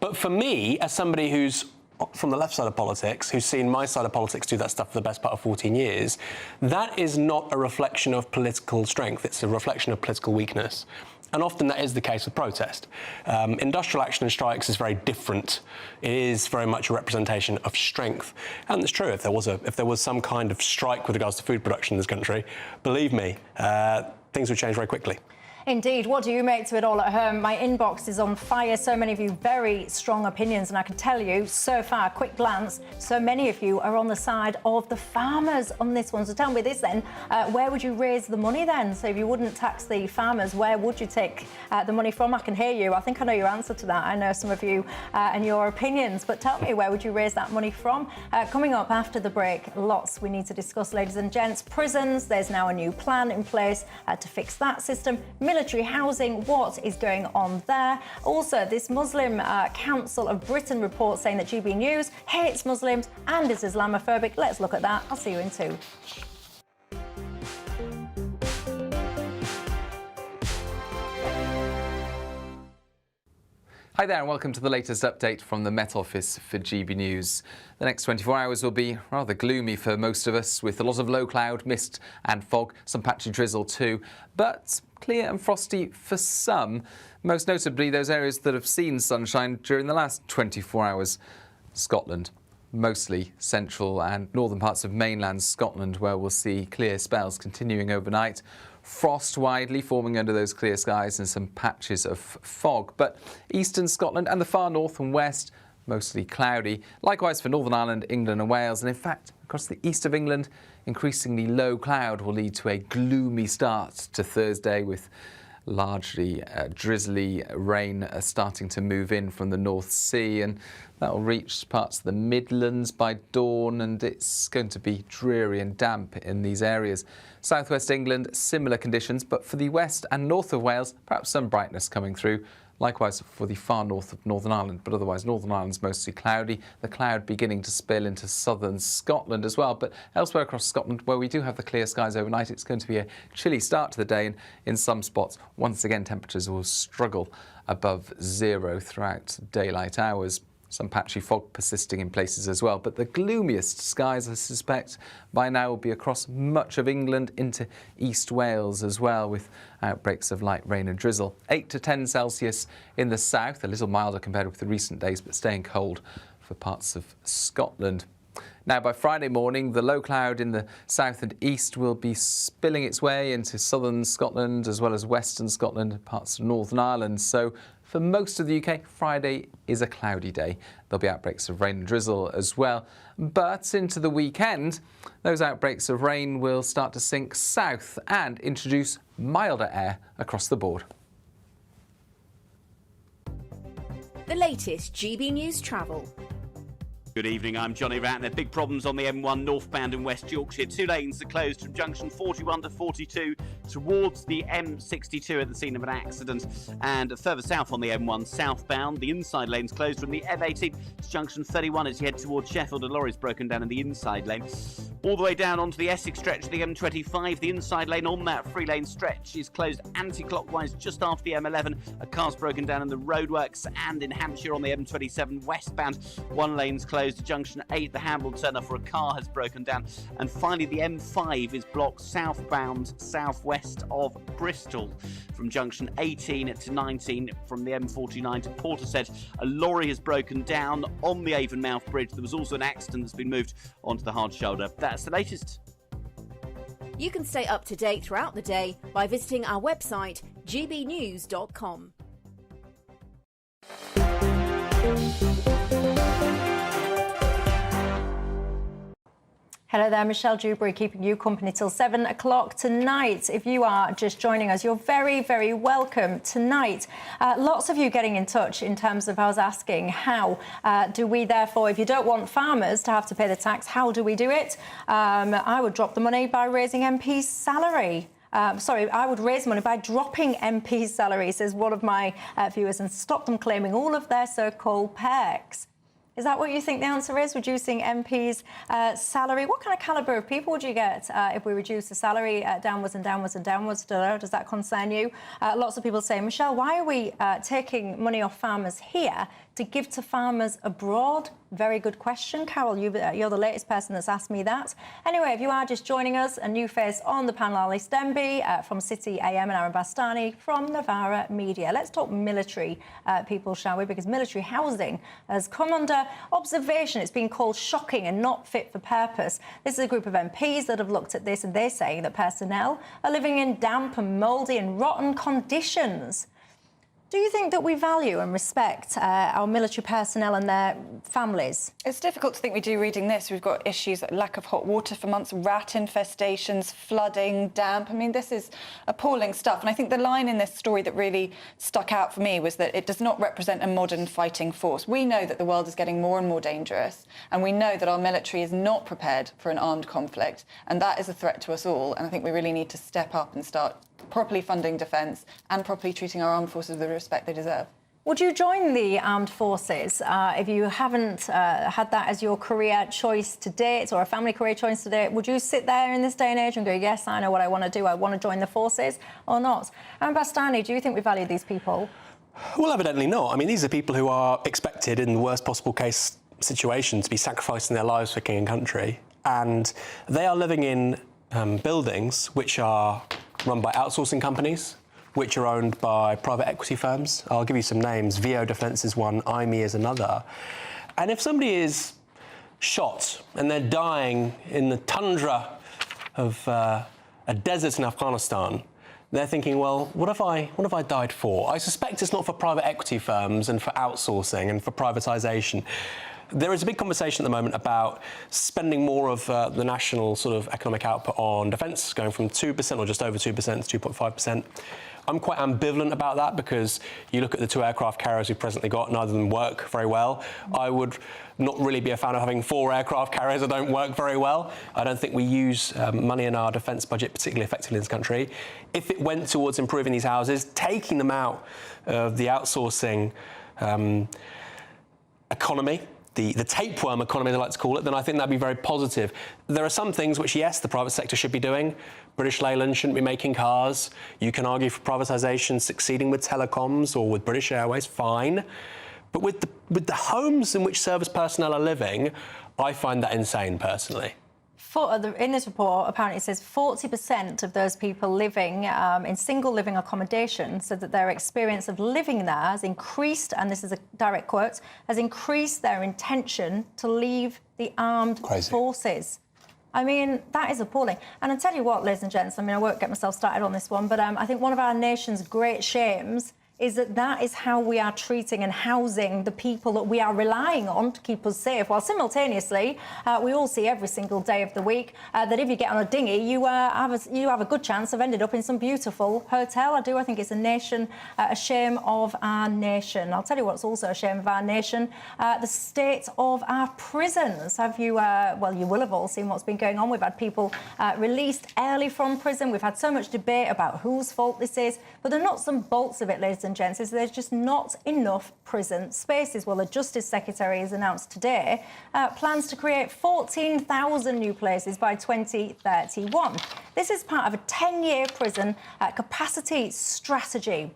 But for me, as somebody who's from the left side of politics, who's seen my side of politics do that stuff for the best part of 14 years, that is not a reflection of political strength. It's a reflection of political weakness. And often that is the case with protest. Industrial action and strikes is very different. It is very much a representation of strength. And it's true, if there was some kind of strike with regards to food production in this country, believe me, things would change very quickly. Indeed. What do you make to it all at home? My inbox is on fire. So many of you very strong opinions. And I can tell you, so far, quick glance, so many of you are on the side of the farmers on this one. So tell me this then, where would you raise the money then? So if you wouldn't tax the farmers, where would you take the money from? I can hear you. I think I know your answer to that. I know some of you and your opinions. But tell me, where would you raise that money from? Coming up after the break, lots we need to discuss, ladies and gents. Prisons, there's now a new plan in place to fix that system. Military housing, what is going on there? Also, this Muslim Council of Britain report saying that GB News hates Muslims and is Islamophobic. Let's look at that. I'll see you in 2. Hi there and welcome to the latest update from the Met Office for GB News. The next 24 hours will be rather gloomy for most of us, with a lot of low cloud, mist and fog, some patchy drizzle too, but clear and frosty for some, most notably those areas that have seen sunshine during the last 24 hours. Scotland, mostly central and northern parts of mainland Scotland, where we'll see clear spells continuing overnight. Frost widely forming under those clear skies and some patches of fog. But eastern Scotland and the far north and west, mostly cloudy. Likewise for Northern Ireland, England and Wales. And in fact, across the east of England, increasingly low cloud will lead to a gloomy start to Thursday, with largely drizzly rain starting to move in from the North Sea, and that will reach parts of the Midlands by dawn, and it's going to be dreary and damp in these areas. Southwest England, similar conditions, but for the west and north of Wales, perhaps some brightness coming through. Likewise for the far north of Northern Ireland, but otherwise Northern Ireland's mostly cloudy. The cloud beginning to spill into southern Scotland as well. But elsewhere across Scotland, where we do have the clear skies overnight, it's going to be a chilly start to the day. And in some spots, once again, temperatures will struggle above 0 throughout daylight hours. Some patchy fog persisting in places as well. But the gloomiest skies, I suspect, by now will be across much of England into East Wales as well, with outbreaks of light rain and drizzle. 8 to 10 Celsius in the south, a little milder compared with the recent days, but staying cold for parts of Scotland. Now, by Friday morning, the low cloud in the south and east will be spilling its way into southern Scotland as well as western Scotland and parts of Northern Ireland. So for most of the UK, Friday is a cloudy day. There'll be outbreaks of rain and drizzle as well. But into the weekend, those outbreaks of rain will start to sink south and introduce milder air across the board. The latest GB News travel. Good evening, I'm Johnny Ratner. Big problems on the M1 northbound in West Yorkshire. 2 lanes are closed from junction 41 to 42 towards the M62 at the scene of an accident. And further south on the M1 southbound, the inside lane's closed from the M18 to junction 31 as you head towards Sheffield. A lorry's broken down in the inside lane. All the way down onto the Essex stretch of the M25, the inside lane on that 3-lane stretch is closed anti-clockwise just after the M11. A car's broken down in the roadworks, and in Hampshire on the M27 westbound, 1 lane's closed to junction 8. The handle turner for a car has broken down. And finally, the M5 is blocked southbound southwest of Bristol from junction 18 to 19 from the M49 to Portishead. A lorry has broken down on the Avonmouth Bridge. There was also an accident that's been moved onto the hard shoulder. That's the latest. You can stay up to date throughout the day by visiting our website, gbnews.com. Hello there, Michelle Dewberry, keeping you company till 7 o'clock tonight. If you are just joining us, you're very, very welcome tonight. Lots of you getting in touch in terms of, I was asking, how do we therefore, if you don't want farmers to have to pay the tax, how do we do it? I would drop the money by raising MP's salary. I would raise money by dropping MP's salary, says one of my viewers, and stop them claiming all of their so-called perks. Is that what you think the answer is, reducing MP's salary? What kind of calibre of people would you get if we reduce the salary downwards and downwards and downwards? Does that concern you? Lots of people say, Michelle, why are we taking money off farmers here to give to farmers abroad? Very good question, Carol. You're the latest person that's asked me that. Anyway, if you are just joining us, a new face on the panel, Ali Denby from City AM and Aaron Bastani from Novara Media. Let's talk military people, shall we? Because military housing has come under observation. It's been called shocking and not fit for purpose. This is a group of MPs that have looked at this, and they're saying that personnel are living in damp and mouldy and rotten conditions. Do you think that we value and respect our military personnel and their families? It's difficult to think we do reading this. We've got issues like lack of hot water for months, rat infestations, flooding, damp. I mean, this is appalling stuff. And I think the line in this story that really stuck out for me was that it does not represent a modern fighting force. We know that the world is getting more and more dangerous, and we know that our military is not prepared for an armed conflict, and that is a threat to us all. And I think we really need to step up and start properly funding defence and properly treating our armed forces with the respect they deserve. Would you join the armed forces if you haven't had that as your career choice to date or a family career choice to date? Would you sit there in this day and age and go, yes, I know what I want to do, I want to join the forces, or not? And Bastani, do you think we value these people? Well, evidently not. I mean, these are people who are expected, in the worst possible case situation, to be sacrificing their lives for king and country, and they are living in buildings which are run by outsourcing companies, which are owned by private equity firms. I'll give you some names. VO Defence is one, IME is another. And if somebody is shot and they're dying in the tundra of a desert in Afghanistan, they're thinking, well, what have I died for? I suspect it's not for private equity firms and for outsourcing and for privatisation. There is a big conversation at the moment about spending more of the national sort of economic output on defence, going from 2% or just over 2% to 2.5%. I'm quite ambivalent about that because you look at the 2 aircraft carriers we've presently got, neither of them work very well. I would not really be a fan of having 4 aircraft carriers that don't work very well. I don't think we use money in our defence budget particularly effectively in this country. If it went towards improving these houses, taking them out of the outsourcing economy, the tapeworm economy, they like to call it, then I think that'd be very positive. There are some things which, yes, the private sector should be doing. British Leyland shouldn't be making cars. You can argue for privatisation succeeding with telecoms or with British Airways, fine. But with the homes in which service personnel are living, I find that insane, personally. In this report, apparently it says 40% of those people living in single living accommodation said that their experience of living there has increased, and this is a direct quote, has increased their intention to leave the armed forces. I mean, that is appalling. And I'll tell you what, ladies and gents, I mean, I won't get myself started on this one, but I think one of our nation's great shames is that is how we are treating and housing the people that we are relying on to keep us safe, while simultaneously we all see every single day of the week that if you get on a dinghy, you have a good chance of ending up in some beautiful hotel. I think it's a shame of our nation. I'll tell you what's also a shame of our nation, the state of our prisons. Have you, well, you will have all seen what's been going on. We've had people released early from prison. We've had so much debate about whose fault this is, but the nuts and bolts of it, ladies and gents, is there's just not enough prison spaces. Well, the Justice Secretary has announced today plans to create 14,000 new places by 2031. This is part of a 10-year prison capacity strategy.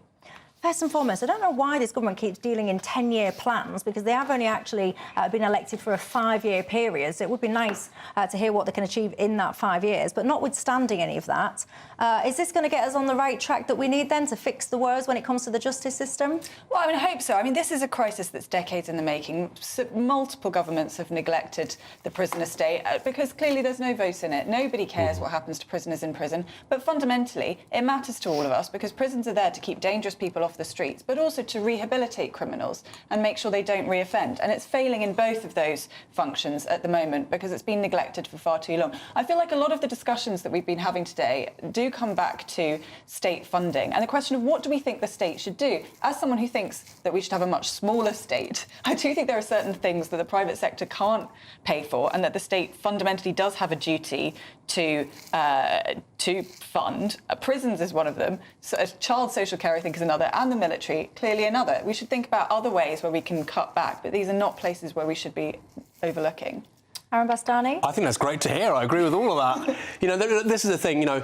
First and foremost, I don't know why this government keeps dealing in 10-year plans, because they have only actually been elected for a 5-year period. So it would be nice to hear what they can achieve in that 5 years. But notwithstanding any of that, is this going to get us on the right track that we need then to fix the woes when it comes to the justice system? Well, I mean, I hope so. I mean, this is a crisis that's decades in the making. Multiple governments have neglected the prison estate because clearly there's no vote in it. Nobody cares what happens to prisoners in prison. But fundamentally, it matters to all of us because prisons are there to keep dangerous people off off the streets, but also to rehabilitate criminals and make sure they don't reoffend. And it's failing in both of those functions at the moment because it's been neglected for far too long. I feel like a lot of the discussions that we've been having today do come back to state funding and the question of what do we think the state should do. As someone who thinks that we should have a much smaller state, I do think there are certain things that the private sector can't pay for and that the state fundamentally does have a duty to fund. Prisons is one of them. So, child social care, I think, is another, and the military, clearly another. We should think about other ways where we can cut back, but these are not places where we should be overlooking. Aaron Bastani? I think that's great to hear. I agree with all of that. You know, this is the thing, you know,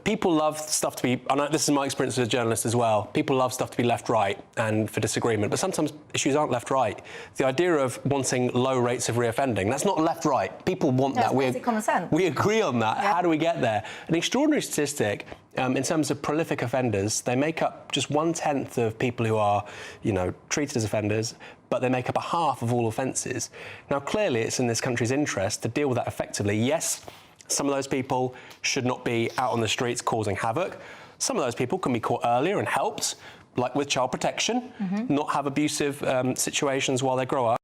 people love stuff to be, I know this is my experience as a journalist as well, people love stuff to be left-right and for disagreement, but sometimes issues aren't left-right. The idea of wanting low rates of reoffending, that's not left-right. People want that. We agree on that. Yeah. How do we get there? An extraordinary statistic, in terms of prolific offenders, they make up just 1/10 of people who are, you know, treated as offenders, but they make up a half of all offences. Now, clearly, it's in this country's interest to deal with that effectively. Yes, some of those people should not be out on the streets causing havoc. Some of those people can be caught earlier and helped, like with child protection, not have abusive situations while they grow up.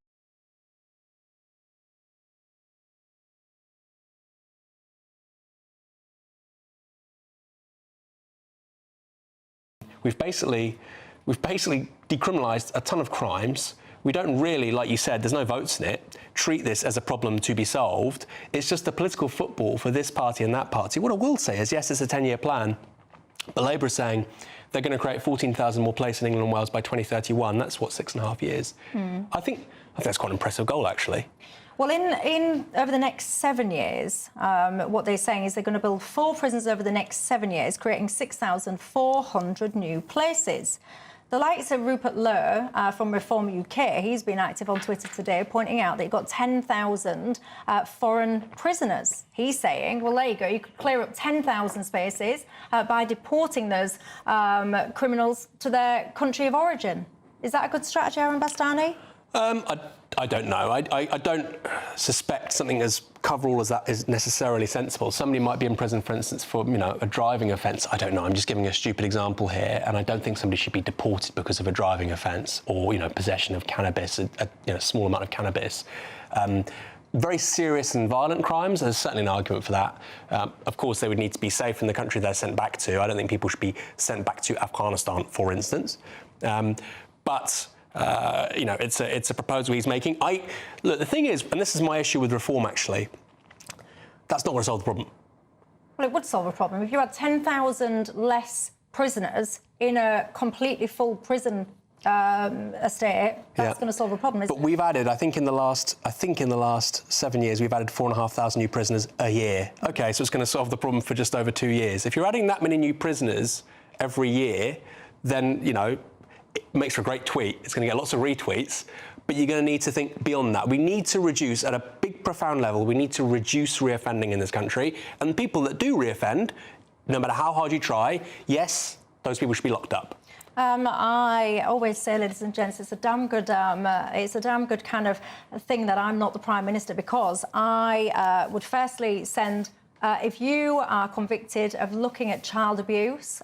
We've basically decriminalised a ton of crimes. We don't really, like you said, there's no votes in it, treat this as a problem to be solved. It's just a political football for this party and that party. What I will say is, yes, it's a 10-year plan, but Labour is saying they're going to create 14,000 more places in England and Wales by 2031. That's, what, 6.5 years? I think that's quite an impressive goal, actually. Well, in over the next 7 years, what they're saying is they're going to build 4 prisons over the next 7 years, creating 6,400 new places. The likes of Rupert Lowe from Reform UK, he's been active on Twitter today, pointing out that you've got 10,000 foreign prisoners. He's saying, well, there you go, you could clear up 10,000 spaces by deporting those criminals to their country of origin. Is that a good strategy, Aaron Bastani? I don't know. I don't suspect something as coverall as that is necessarily sensible. Somebody might be in prison, for instance, for, you know, a driving offence. I don't know. I'm just giving a stupid example here, and I don't think somebody should be deported because of a driving offence or, you know, possession of cannabis, a small amount of cannabis. Very serious and violent crimes, there's certainly an argument for that. Of course, they would need to be safe in the country they're sent back to. I don't think people should be sent back to Afghanistan, for instance. You know, it's a proposal he's making. Look, the thing is, and this is my issue with reform, actually, that's not going to solve the problem. Well, it would solve a problem. If you had 10,000 less prisoners in a completely full prison estate, that's going to solve a problem, isn't it? But we've added, I think in the last 7 years, we've added 4,500 new prisoners a year. OK, so it's going to solve the problem for just over 2 years. If you're adding that many new prisoners every year, then, you know, it makes for a great tweet. It's going to get lots of retweets, but you're going to need to think beyond that. We need to reduce, at a big, profound level, we need to reduce reoffending in this country. And the people that do reoffend, no matter how hard you try, yes, those people should be locked up. I always say, ladies and gents, it's a damn good kind of thing that I'm not the Prime Minister, because I would firstly send... if you are convicted of looking at child abuse,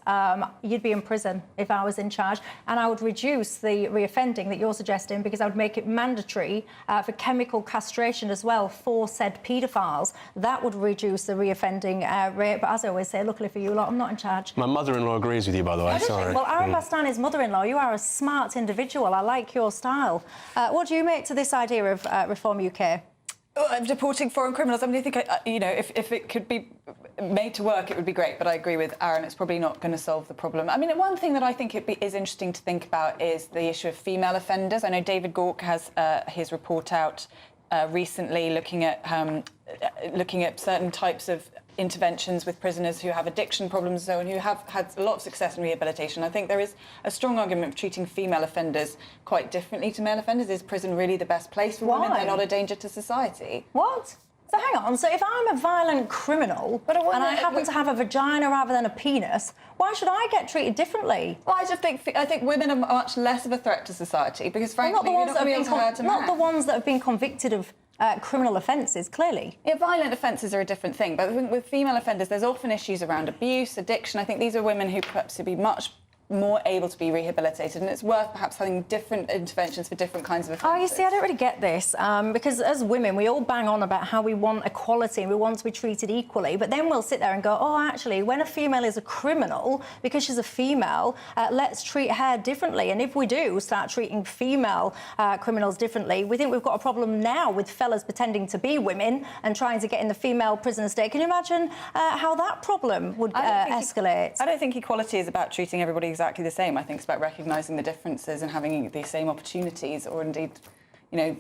you'd be in prison if I was in charge, and I would reduce the reoffending that you're suggesting, because I would make it mandatory for chemical castration as well for said paedophiles. That would reduce the reoffending rate. But as I always say, luckily for you lot, I'm not in charge. My mother-in-law agrees with you, by the way. Sorry. Well, Aaron Bastani's mother-in-law, you are a smart individual. I like your style. What do you make to this idea of Reform UK? Deporting foreign criminals, I mean, I think, you know, if it could be made to work, it would be great, but I agree with Aaron, it's probably not going to solve the problem. I mean, one thing that I think is interesting to think about is the issue of female offenders. I know David Gauke has his report out recently looking at certain types of interventions with prisoners who have addiction problems and so on, who have had a lot of success in rehabilitation. I think there is a strong argument for treating female offenders quite differently to male offenders. Is prison really the best place for women? They're not a danger to society. What? So hang on, so if I'm a violent criminal and I happen to have a vagina rather than a penis, why should I get treated differently? Well, I think women are much less of a threat to society, because frankly, you're not going to be able to hurt a man. Not the ones that have been convicted of criminal offences, clearly. Yeah, violent offences are a different thing, but with female offenders, there's often issues around abuse, addiction. I think these are women who perhaps would be much more able to be rehabilitated, and it's worth perhaps having different interventions for different kinds of offences. Oh, you see, I don't really get this, because as women, we all bang on about how we want equality and we want to be treated equally, but then we'll sit there and go, oh, actually, when a female is a criminal, because she's a female, let's treat her differently. And if we do start treating female criminals differently, we think we've got a problem now with fellas pretending to be women and trying to get in the female prison state. Can you imagine how that problem would escalate? I don't think equality is about treating everybody exactly the same. I think it's about recognising the differences and having the same opportunities, or indeed, you know...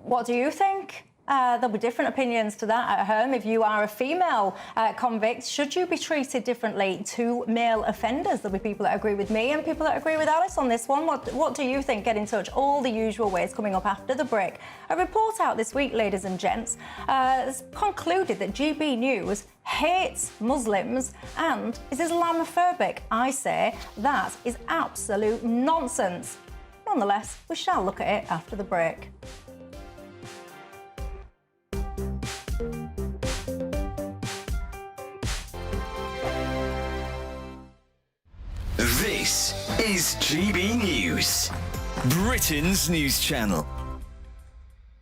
What do you think? There'll be different opinions to that at home. If you are a female convict, should you be treated differently to male offenders? There'll be people that agree with me and people that agree with Alice on this one. What do you think? Get in touch. All the usual ways coming up after the break. A report out this week, ladies and gents, has concluded that GB News hates Muslims and is Islamophobic. I say that is absolute nonsense. Nonetheless, we shall look at it after the break. This is GB News, Britain's news channel.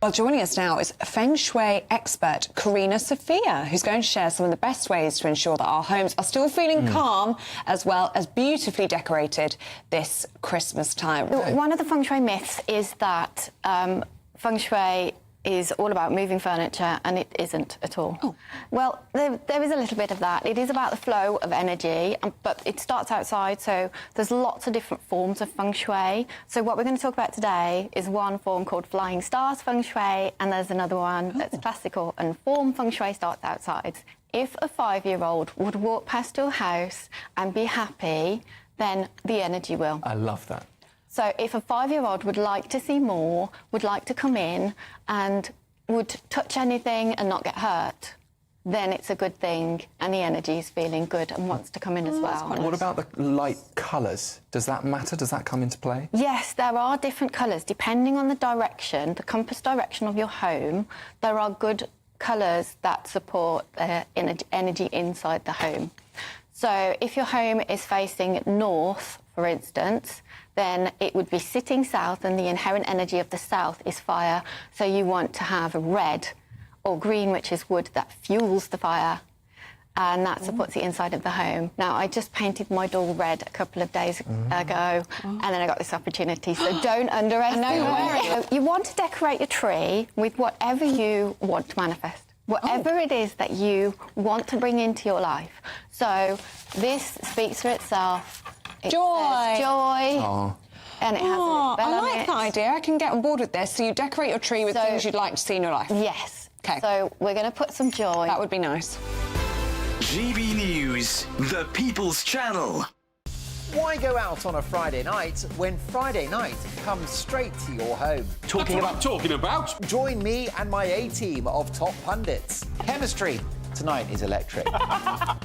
Well, joining us now is Feng Shui expert Karina Sophia, who's going to share some of the best ways to ensure that our homes are still feeling calm as well as beautifully decorated this Christmas time. One of the Feng Shui myths is that Feng Shui is all about moving furniture, and it isn't at all. Oh. Well, there is a little bit of that. It is about the flow of energy, but it starts outside, so there's lots of different forms of Feng Shui. So what we're going to talk about today is one form called Flying Stars Feng Shui, and there's another one that's classical, and form Feng Shui starts outside. If a 5-year-old would walk past your house and be happy, then the energy will. I love that. So if a 5-year-old would like to see more, would like to come in and would touch anything and not get hurt, then it's a good thing and the energy is feeling good and wants to come in as well. What about the light colours? Does that matter? Does that come into play? Yes, there are different colours. Depending on the direction, the compass direction of your home, there are good colours that support energy inside the home. So if your home is facing north, for instance, then it would be sitting south, and the inherent energy of the south is fire. So you want to have red or green, which is wood that fuels the fire, and that supports the inside of the home. Now, I just painted my door red a couple of days ago, and then I got this opportunity, so don't underestimate it. You want to decorate your tree with whatever you want to manifest. Whatever it is that you want to bring into your life. So this speaks for itself. It says joy. Oh. And it has a little bell I on like it. that idea. I can get on board with this. So you decorate your tree with things you'd like to see in your life. Yes. Okay. So we're going to put some joy. That would be nice. GB News, the People's Channel. Why go out on a Friday night when Friday night comes straight to your home? Talking about? Join me and my A-team of top pundits. Chemistry tonight is electric.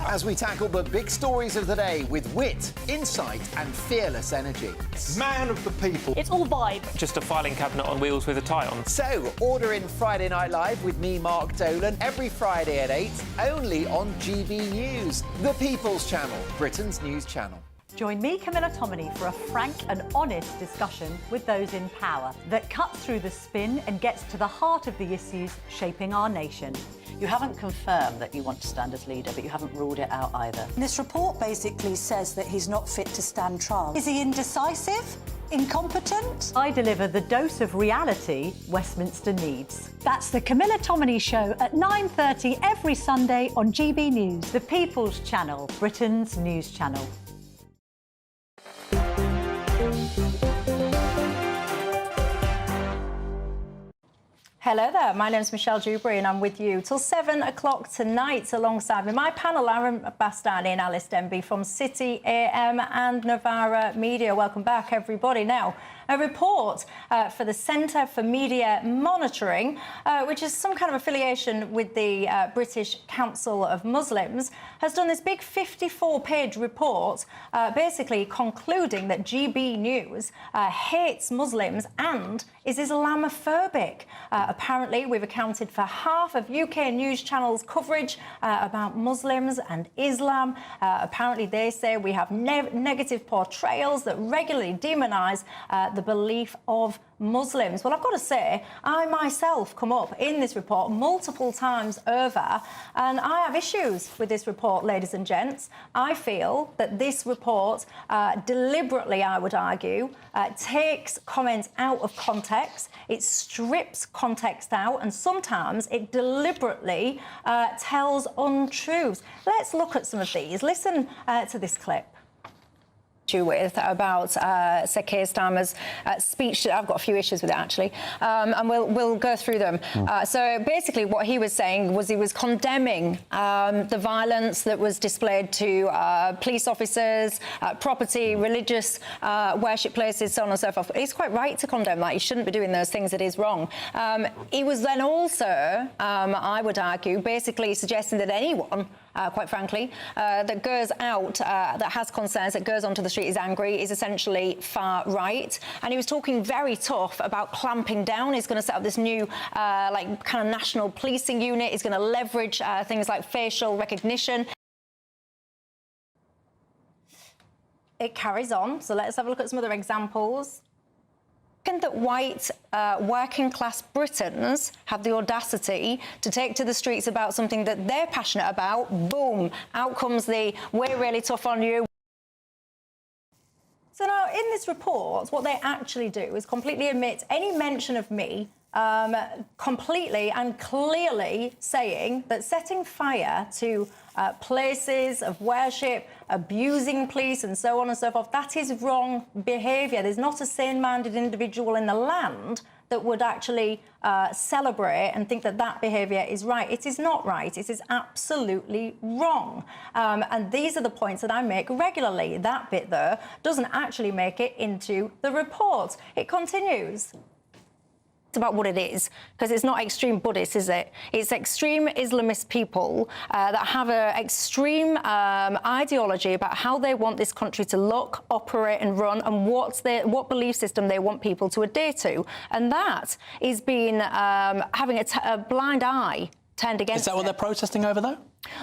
As we tackle the big stories of the day with wit, insight and fearless energy. Man of the people. It's all vibe. Just a filing cabinet on wheels with a tie on. So, order in Friday Night Live with me, Mark Dolan, every Friday at 8, only on GB News, the People's Channel, Britain's news channel. Join me, Camilla Tominey, for a frank and honest discussion with those in power that cuts through the spin and gets to the heart of the issues shaping our nation. You haven't confirmed that you want to stand as leader, but you haven't ruled it out either. This report basically says that he's not fit to stand trial. Is he indecisive? Incompetent? I deliver the dose of reality Westminster needs. That's the Camilla Tominey Show at 9:30 every Sunday on GB News. The People's Channel, Britain's news channel. Hello there, my name's Michelle Dewberry and I'm with you till 7 o'clock tonight alongside me. My panel, Aaron Bastani and Alice Denby from City AM and Novara Media. Welcome back, everybody. Now, A report for the Centre for Media Monitoring, which is some kind of affiliation with the British Council of Muslims, has done this big 54-page report basically concluding that GB News hates Muslims and is Islamophobic. Apparently, we've accounted for half of UK news channels' coverage about Muslims and Islam. Apparently, they say we have negative portrayals that regularly demonise the belief of Muslims. Well, I've got to say, I myself come up in this report multiple times over, and I have issues with this report, ladies and gents. I feel that this report deliberately, I would argue, takes comments out of context. It strips context out, and sometimes it deliberately tells untruths. Let's look at some of these. Listen to this clip. With about Sir Keir Starmer's speech. I've got a few issues with it, actually, and we'll go through them. So basically what he was saying was he was condemning the violence that was displayed to police officers, property, religious worship places, so on and so forth. He's quite right to condemn that. He shouldn't be doing those things. It is wrong. He was then also, I would argue, basically suggesting that anyone quite frankly, that goes out, that has concerns, that goes onto the street, is angry, is essentially far right. And he was talking very tough about clamping down. He's going to set up this new, like, kind of national policing unit. He's going to leverage things like facial recognition. It carries on. So let's have a look at some other examples. That white working-class Britons have the audacity to take to the streets about something that they're passionate about. Boom, out comes the "we're really tough on you." So now, in this report, what they actually do is completely omit any mention of me, completely and clearly saying that setting fire to places of worship, abusing police and so on and so forth, that is wrong behaviour. There's not a sane-minded individual in the land that would actually celebrate and think that that behaviour is right. It is not right. It is absolutely wrong. And these are the points that I make regularly. That bit, though, doesn't actually make it into the report. It continues. It's about what it is, because it's not extreme Buddhists, is it? It's extreme Islamist people that have an extreme ideology about how they want this country to look, operate and run, and what belief system they want people to adhere to. And that is being having a blind eye turned against it. Is that what they're protesting over, though?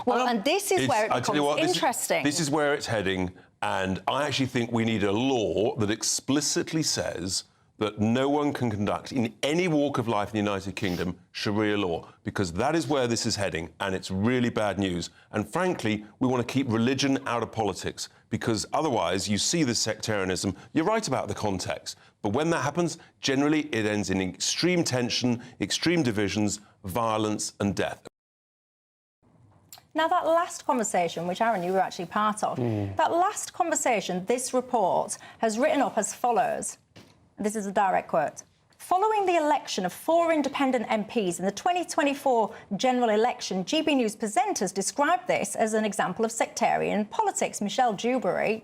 Well, and this is where it becomes interesting. This is where it's heading, and I actually think we need a law that explicitly says that no one can conduct, in any walk of life in the United Kingdom, Sharia law, because that is where this is heading, and it's really bad news. And frankly, we want to keep religion out of politics, because otherwise you see this sectarianism. You're right about the context, but when that happens, generally it ends in extreme tension, extreme divisions, violence and death. Now, that last conversation, which, Aaron, you were actually part of, that last conversation, this report has written up as follows. This is a direct quote. Following the election of 4 independent MPs in the 2024 general election, GB News presenters described this as an example of sectarian politics. Michelle Dewberry,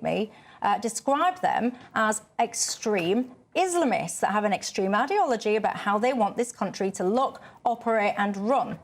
described them as extreme Islamists that have an extreme ideology about how they want this country to look, operate and run.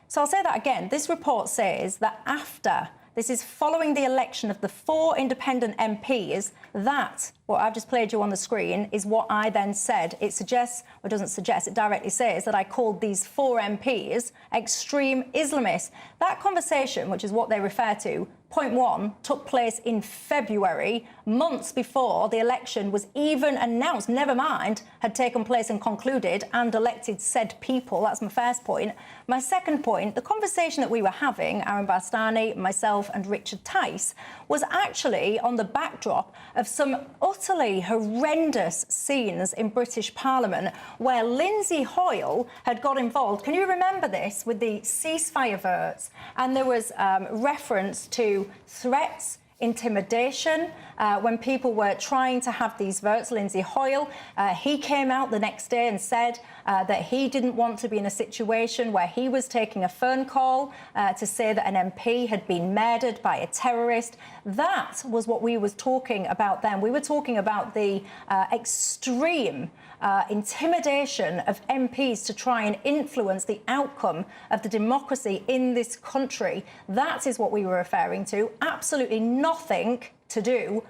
So I'll say that again. This report says that after, this is following the election of the 4 independent MPs, that, what I've just played you on the screen, is what I then said. It suggests, or doesn't suggest, it directly says that I called these 4 MPs extreme Islamists. That conversation, which is what they refer to, point 1, took place in February, months before the election was even announced, never mind, had taken place and concluded and elected said people. That's my first point. My second point, the conversation that we were having, Aaron Bastani, myself and Richard Tice, was actually on the backdrop of some utterly horrendous scenes in British Parliament where Lindsay Hoyle had got involved. Can you remember this, with the ceasefire votes? And there was reference to threats, intimidation, when people were trying to have these votes. Lindsay Hoyle, he came out the next day and said that he didn't want to be in a situation where he was taking a phone call to say that an MP had been murdered by a terrorist. That was what we was talking about then. We were talking about the extreme intimidation of MPs to try and influence the outcome of the democracy in this country. That is what we were referring to. Absolutely nothing to do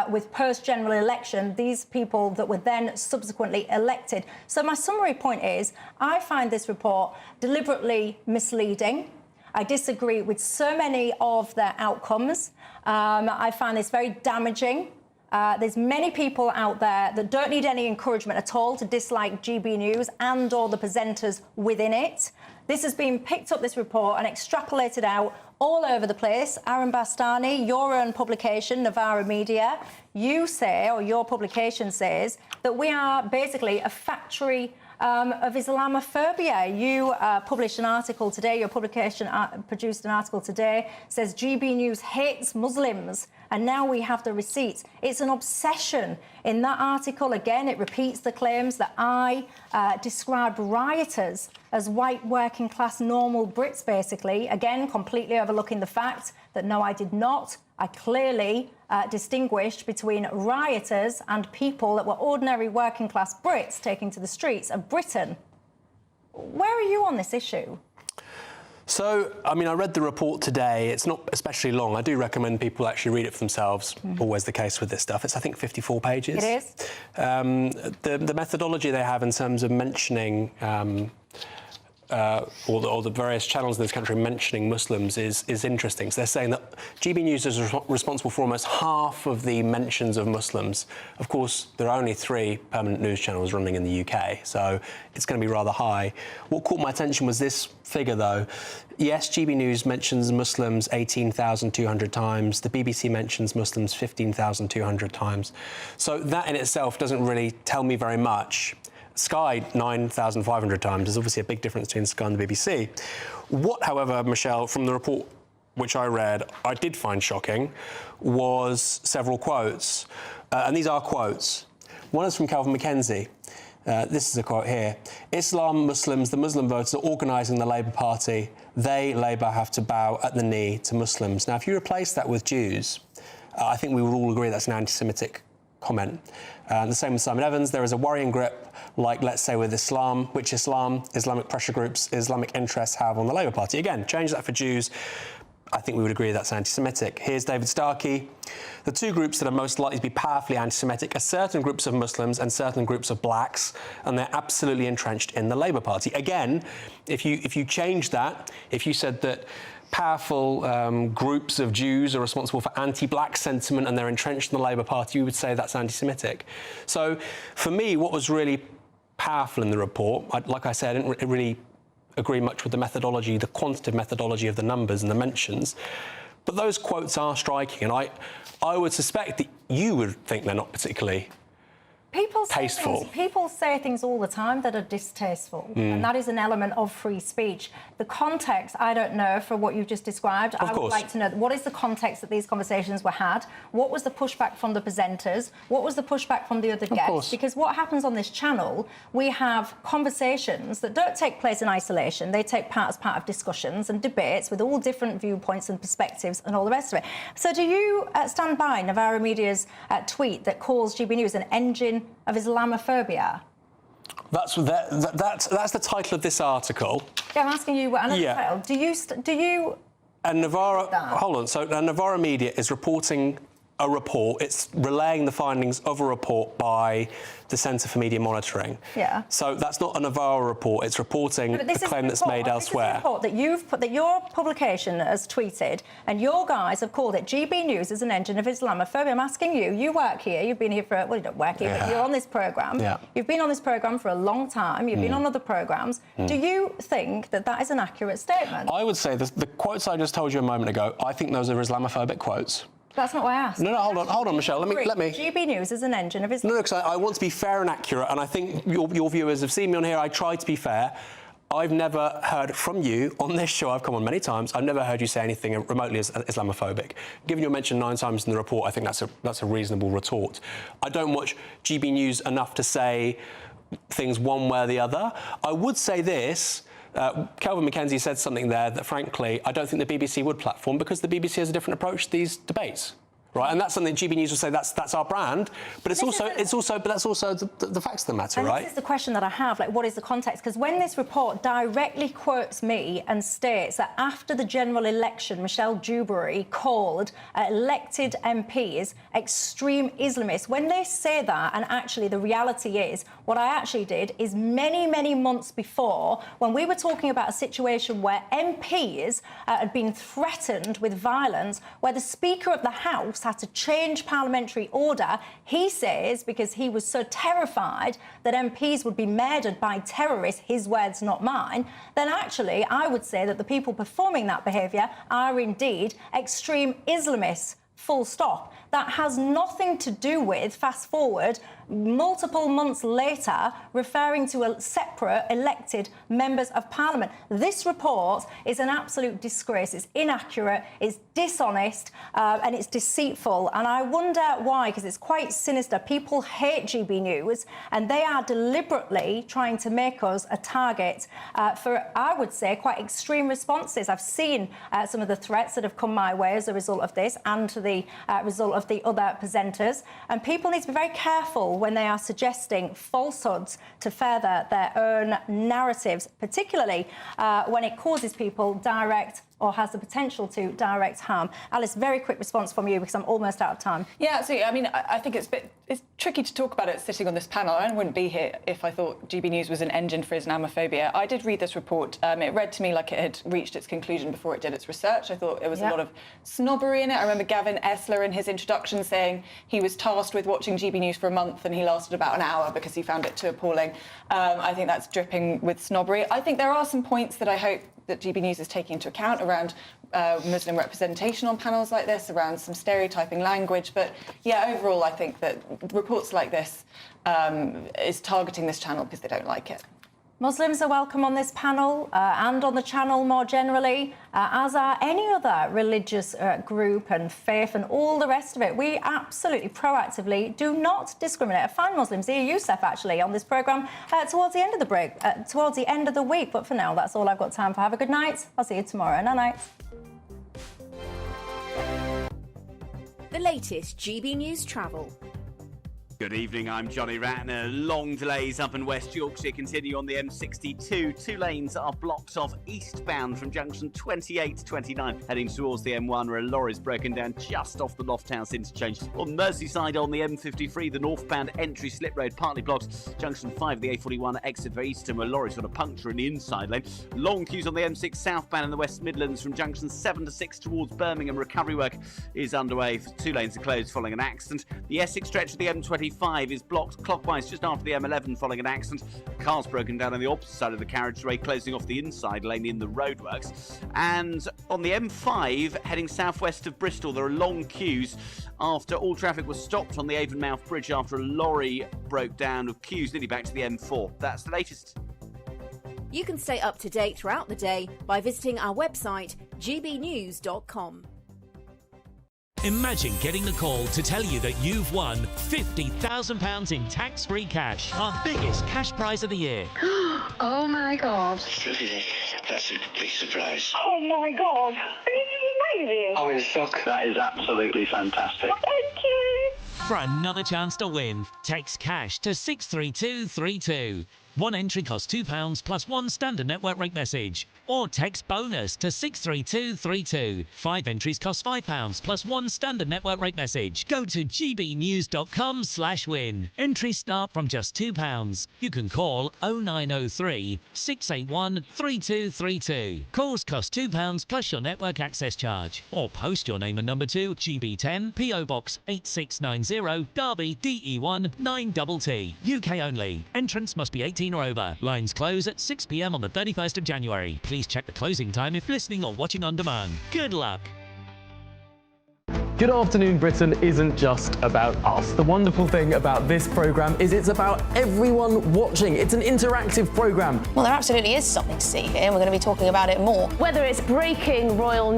with post-general election, these people that were then subsequently elected. So my summary point is, I find this report deliberately misleading. I disagree with so many of their outcomes. I find this very damaging. There's many people out there that don't need any encouragement at all to dislike GB News and or the presenters within it. This has been picked up, this report, and extrapolated out all over the place. Aaron Bastani, your own publication, Novara Media, you say, or your publication says, that we are basically a factory of Islamophobia. You published an article today, your publication produced an article today, says GB News hates Muslims, and now we have the receipts. It's an obsession. In that article, again, it repeats the claims that I described rioters as white working-class normal Brits, basically. Again, completely overlooking the fact that, no, I did not. I clearly distinguished between rioters and people that were ordinary working-class Brits taking to the streets of Britain. Where are you on this issue? So, I mean, I read the report today. It's not especially long. I do recommend people actually read it for themselves. Always the case with this stuff. It's, I think, 54 pages. It is. The methodology they have in terms of mentioning or the various channels in this country mentioning Muslims is interesting. So they're saying that GB News is responsible for almost half of the mentions of Muslims. Of course, there are only 3 permanent news channels running in the UK, so it's going to be rather high. What caught my attention was this figure, though. Yes, GB News mentions Muslims 18,200 times. The BBC mentions Muslims 15,200 times. So that in itself doesn't really tell me very much. Sky 9,500 times. There's obviously a big difference between Sky and the BBC. What, however, Michelle, from the report which I read, I did find shocking, was several quotes. And these are quotes. One is from Calvin Mackenzie. This is a quote here. Islam, Muslims, the Muslim voters are organising the Labour Party. They, Labour, have to bow at the knee to Muslims. Now, if you replace that with Jews, I think we would all agree that's an anti-Semitic comment. The same with Simon Evans. There is a worrying grip, like, let's say, with Islam, which Islamic pressure groups, Islamic interests have on the Labour Party. Again, change that for Jews. I think we would agree that's anti-Semitic. Here's David Starkey. The 2 groups that are most likely to be powerfully anti-Semitic are certain groups of Muslims and certain groups of blacks, and they're absolutely entrenched in the Labour Party. Again, if you change that, if you said that powerful groups of Jews are responsible for anti-black sentiment and they're entrenched in the Labour Party, you would say that's anti-Semitic. So, for me, what was really powerful in the report, like I said, I didn't really agree much with the methodology, the quantitative methodology of the numbers and the mentions, but those quotes are striking, and I would suspect that you would think they're not particularly tasteful. People say things all the time that are distasteful, and that is an element of free speech. The context, I don't know, for what you've just described. I would like to know, what is the context that these conversations were had? What was the pushback from the presenters? What was the pushback from the other guests? Because what happens on this channel, we have conversations that don't take place in isolation. They take part as part of discussions and debates with all different viewpoints and perspectives and all the rest of it. So do you stand by Novara Media's tweet that calls GB News an engine of Islamophobia? That's the title of this article. Yeah, I'm asking you what another title. Do you? And Novara, hold on. So Novara Media is reporting a report. It's relaying the findings of a report by the Centre for Media Monitoring. Yeah. So that's not a Novara report. It's reporting a claim that's made elsewhere. This is a report that you've put, that your publication has tweeted, and your guys have called it GB News as an engine of Islamophobia. I'm asking you. You work here. You've been here for, well, you don't work here, but you're on this programme. Yeah. You've been on this programme for a long time. You've been on other programmes. Do you think that that is an accurate statement? I would say the quotes I just told you a moment ago, I think those are Islamophobic quotes. That's not what I asked. No, hold on, Michelle. Let me. GB News is an engine of Islam. No, because I want to be fair and accurate, and I think your viewers have seen me on here. I try to be fair. I've never heard from you on this show, I've come on many times, I've never heard you say anything remotely Islamophobic. Given you're mentioned 9 times in the report, I think that's a reasonable retort. I don't watch GB News enough to say things one way or the other. I would say this. Kelvin McKenzie said something there that, frankly, I don't think the BBC would platform because the BBC has a different approach to these debates. Right, and that's something GB News will say that's our brand, but that's also the facts of the matter, right? This is the question that I have, like, what is the context? Because when this report directly quotes me and states that after the general election, Michelle Dewberry called elected MPs extreme Islamists, when they say that, and actually the reality is, what I actually did is many months before, when we were talking about a situation where MPs had been threatened with violence, where the Speaker of the House had to change parliamentary order, he says, because he was so terrified that MPs would be murdered by terrorists, his words, not mine, then actually I would say that the people performing that behaviour are indeed extreme Islamists, full stop. That has nothing to do with, fast forward, multiple months later, referring to a separate elected members of parliament. This report is an absolute disgrace. It's inaccurate, it's dishonest, and it's deceitful. And I wonder why, because it's quite sinister. People hate GB News, and they are deliberately trying to make us a target for, I would say, quite extreme responses. I've seen some of the threats that have come my way as a result of this and to the result of the other presenters. And people need to be very careful when they are suggesting falsehoods to further their own narratives, particularly when it causes people direct or has the potential to direct harm. Alice, very quick response from you because I'm almost out of time. Yeah, absolutely. I mean, I think it's tricky to talk about it sitting on this panel. I wouldn't be here if I thought GB News was an engine for Islamophobia. I did read this report. It read to me like it had reached its conclusion before it did its research. I thought it was a lot of snobbery in it. I remember Gavin Esler in his introduction saying he was tasked with watching GB News for a month and he lasted about an hour because he found it too appalling. I think that's dripping with snobbery. I think there are some points that I hope that GB News is taking into account around Muslim representation on panels like this, around some stereotyping language. But, yeah, overall, I think that reports like this is targeting this channel because they don't like it. Muslims are welcome on this panel and on the channel more generally, as are any other religious group and faith and all the rest of it. We absolutely proactively do not discriminate. I find Muslims, here, Youssef, actually, on this programme towards the end of the break, towards the end of the week. But for now, that's all I've got time for. Have a good night. I'll see you tomorrow. Night-night. The latest GB News travel. Good evening, I'm Johnny Ratner. Long delays up in West Yorkshire continue on the M62. 2 lanes are blocked off eastbound from junction 28 to 29, heading towards the M1 where a lorry's broken down just off the Lofthouse interchange. On Merseyside on the M53, the northbound entry slip road partly blocked. Junction 5 the A41 exit for Easton where lorries got a puncture in the inside lane. Long queues on the M6 southbound in the West Midlands from junction 7 to 6 towards Birmingham. Recovery work is underway. 2 lanes are closed following an accident. The Essex stretch of the M25 is blocked clockwise just after the M11 following an accident. A car's broken down on the opposite side of the carriageway, closing off the inside lane in the roadworks. And on the M5, heading southwest of Bristol, there are long queues after all traffic was stopped on the Avonmouth Bridge after a lorry broke down, with queues nearly back to the M4. That's the latest. You can stay up to date throughout the day by visiting our website, gbnews.com. Imagine getting the call to tell you that you've won £50,000 in tax-free cash, our biggest cash prize of the year. Oh my God. That's a big surprise. Oh my God. This is amazing. I'm in shock. That is absolutely fantastic. Thank you. For another chance to win, text cash to 63232. One entry costs £2 plus 1 standard network rate message. Or text bonus to 63232. 5 entries cost £5 plus 1 standard network rate message. Go to gbnews.com/win. Entries start from just £2. You can call 0903 681 3232. Calls cost £2 plus your network access charge. Or post your name and number to GB10 PO Box 8690 Derby DE1 9TT. UK only. Entrance must be 18 or over. Lines close at 6 p.m. on the 31st of January. Please check the closing time if listening or watching on demand. Good luck. Good Afternoon Britain isn't just about us. The wonderful thing about this programme is it's about everyone watching. It's an interactive programme. Well, there absolutely is something to see here, and we're going to be talking about it more. Whether it's breaking royal news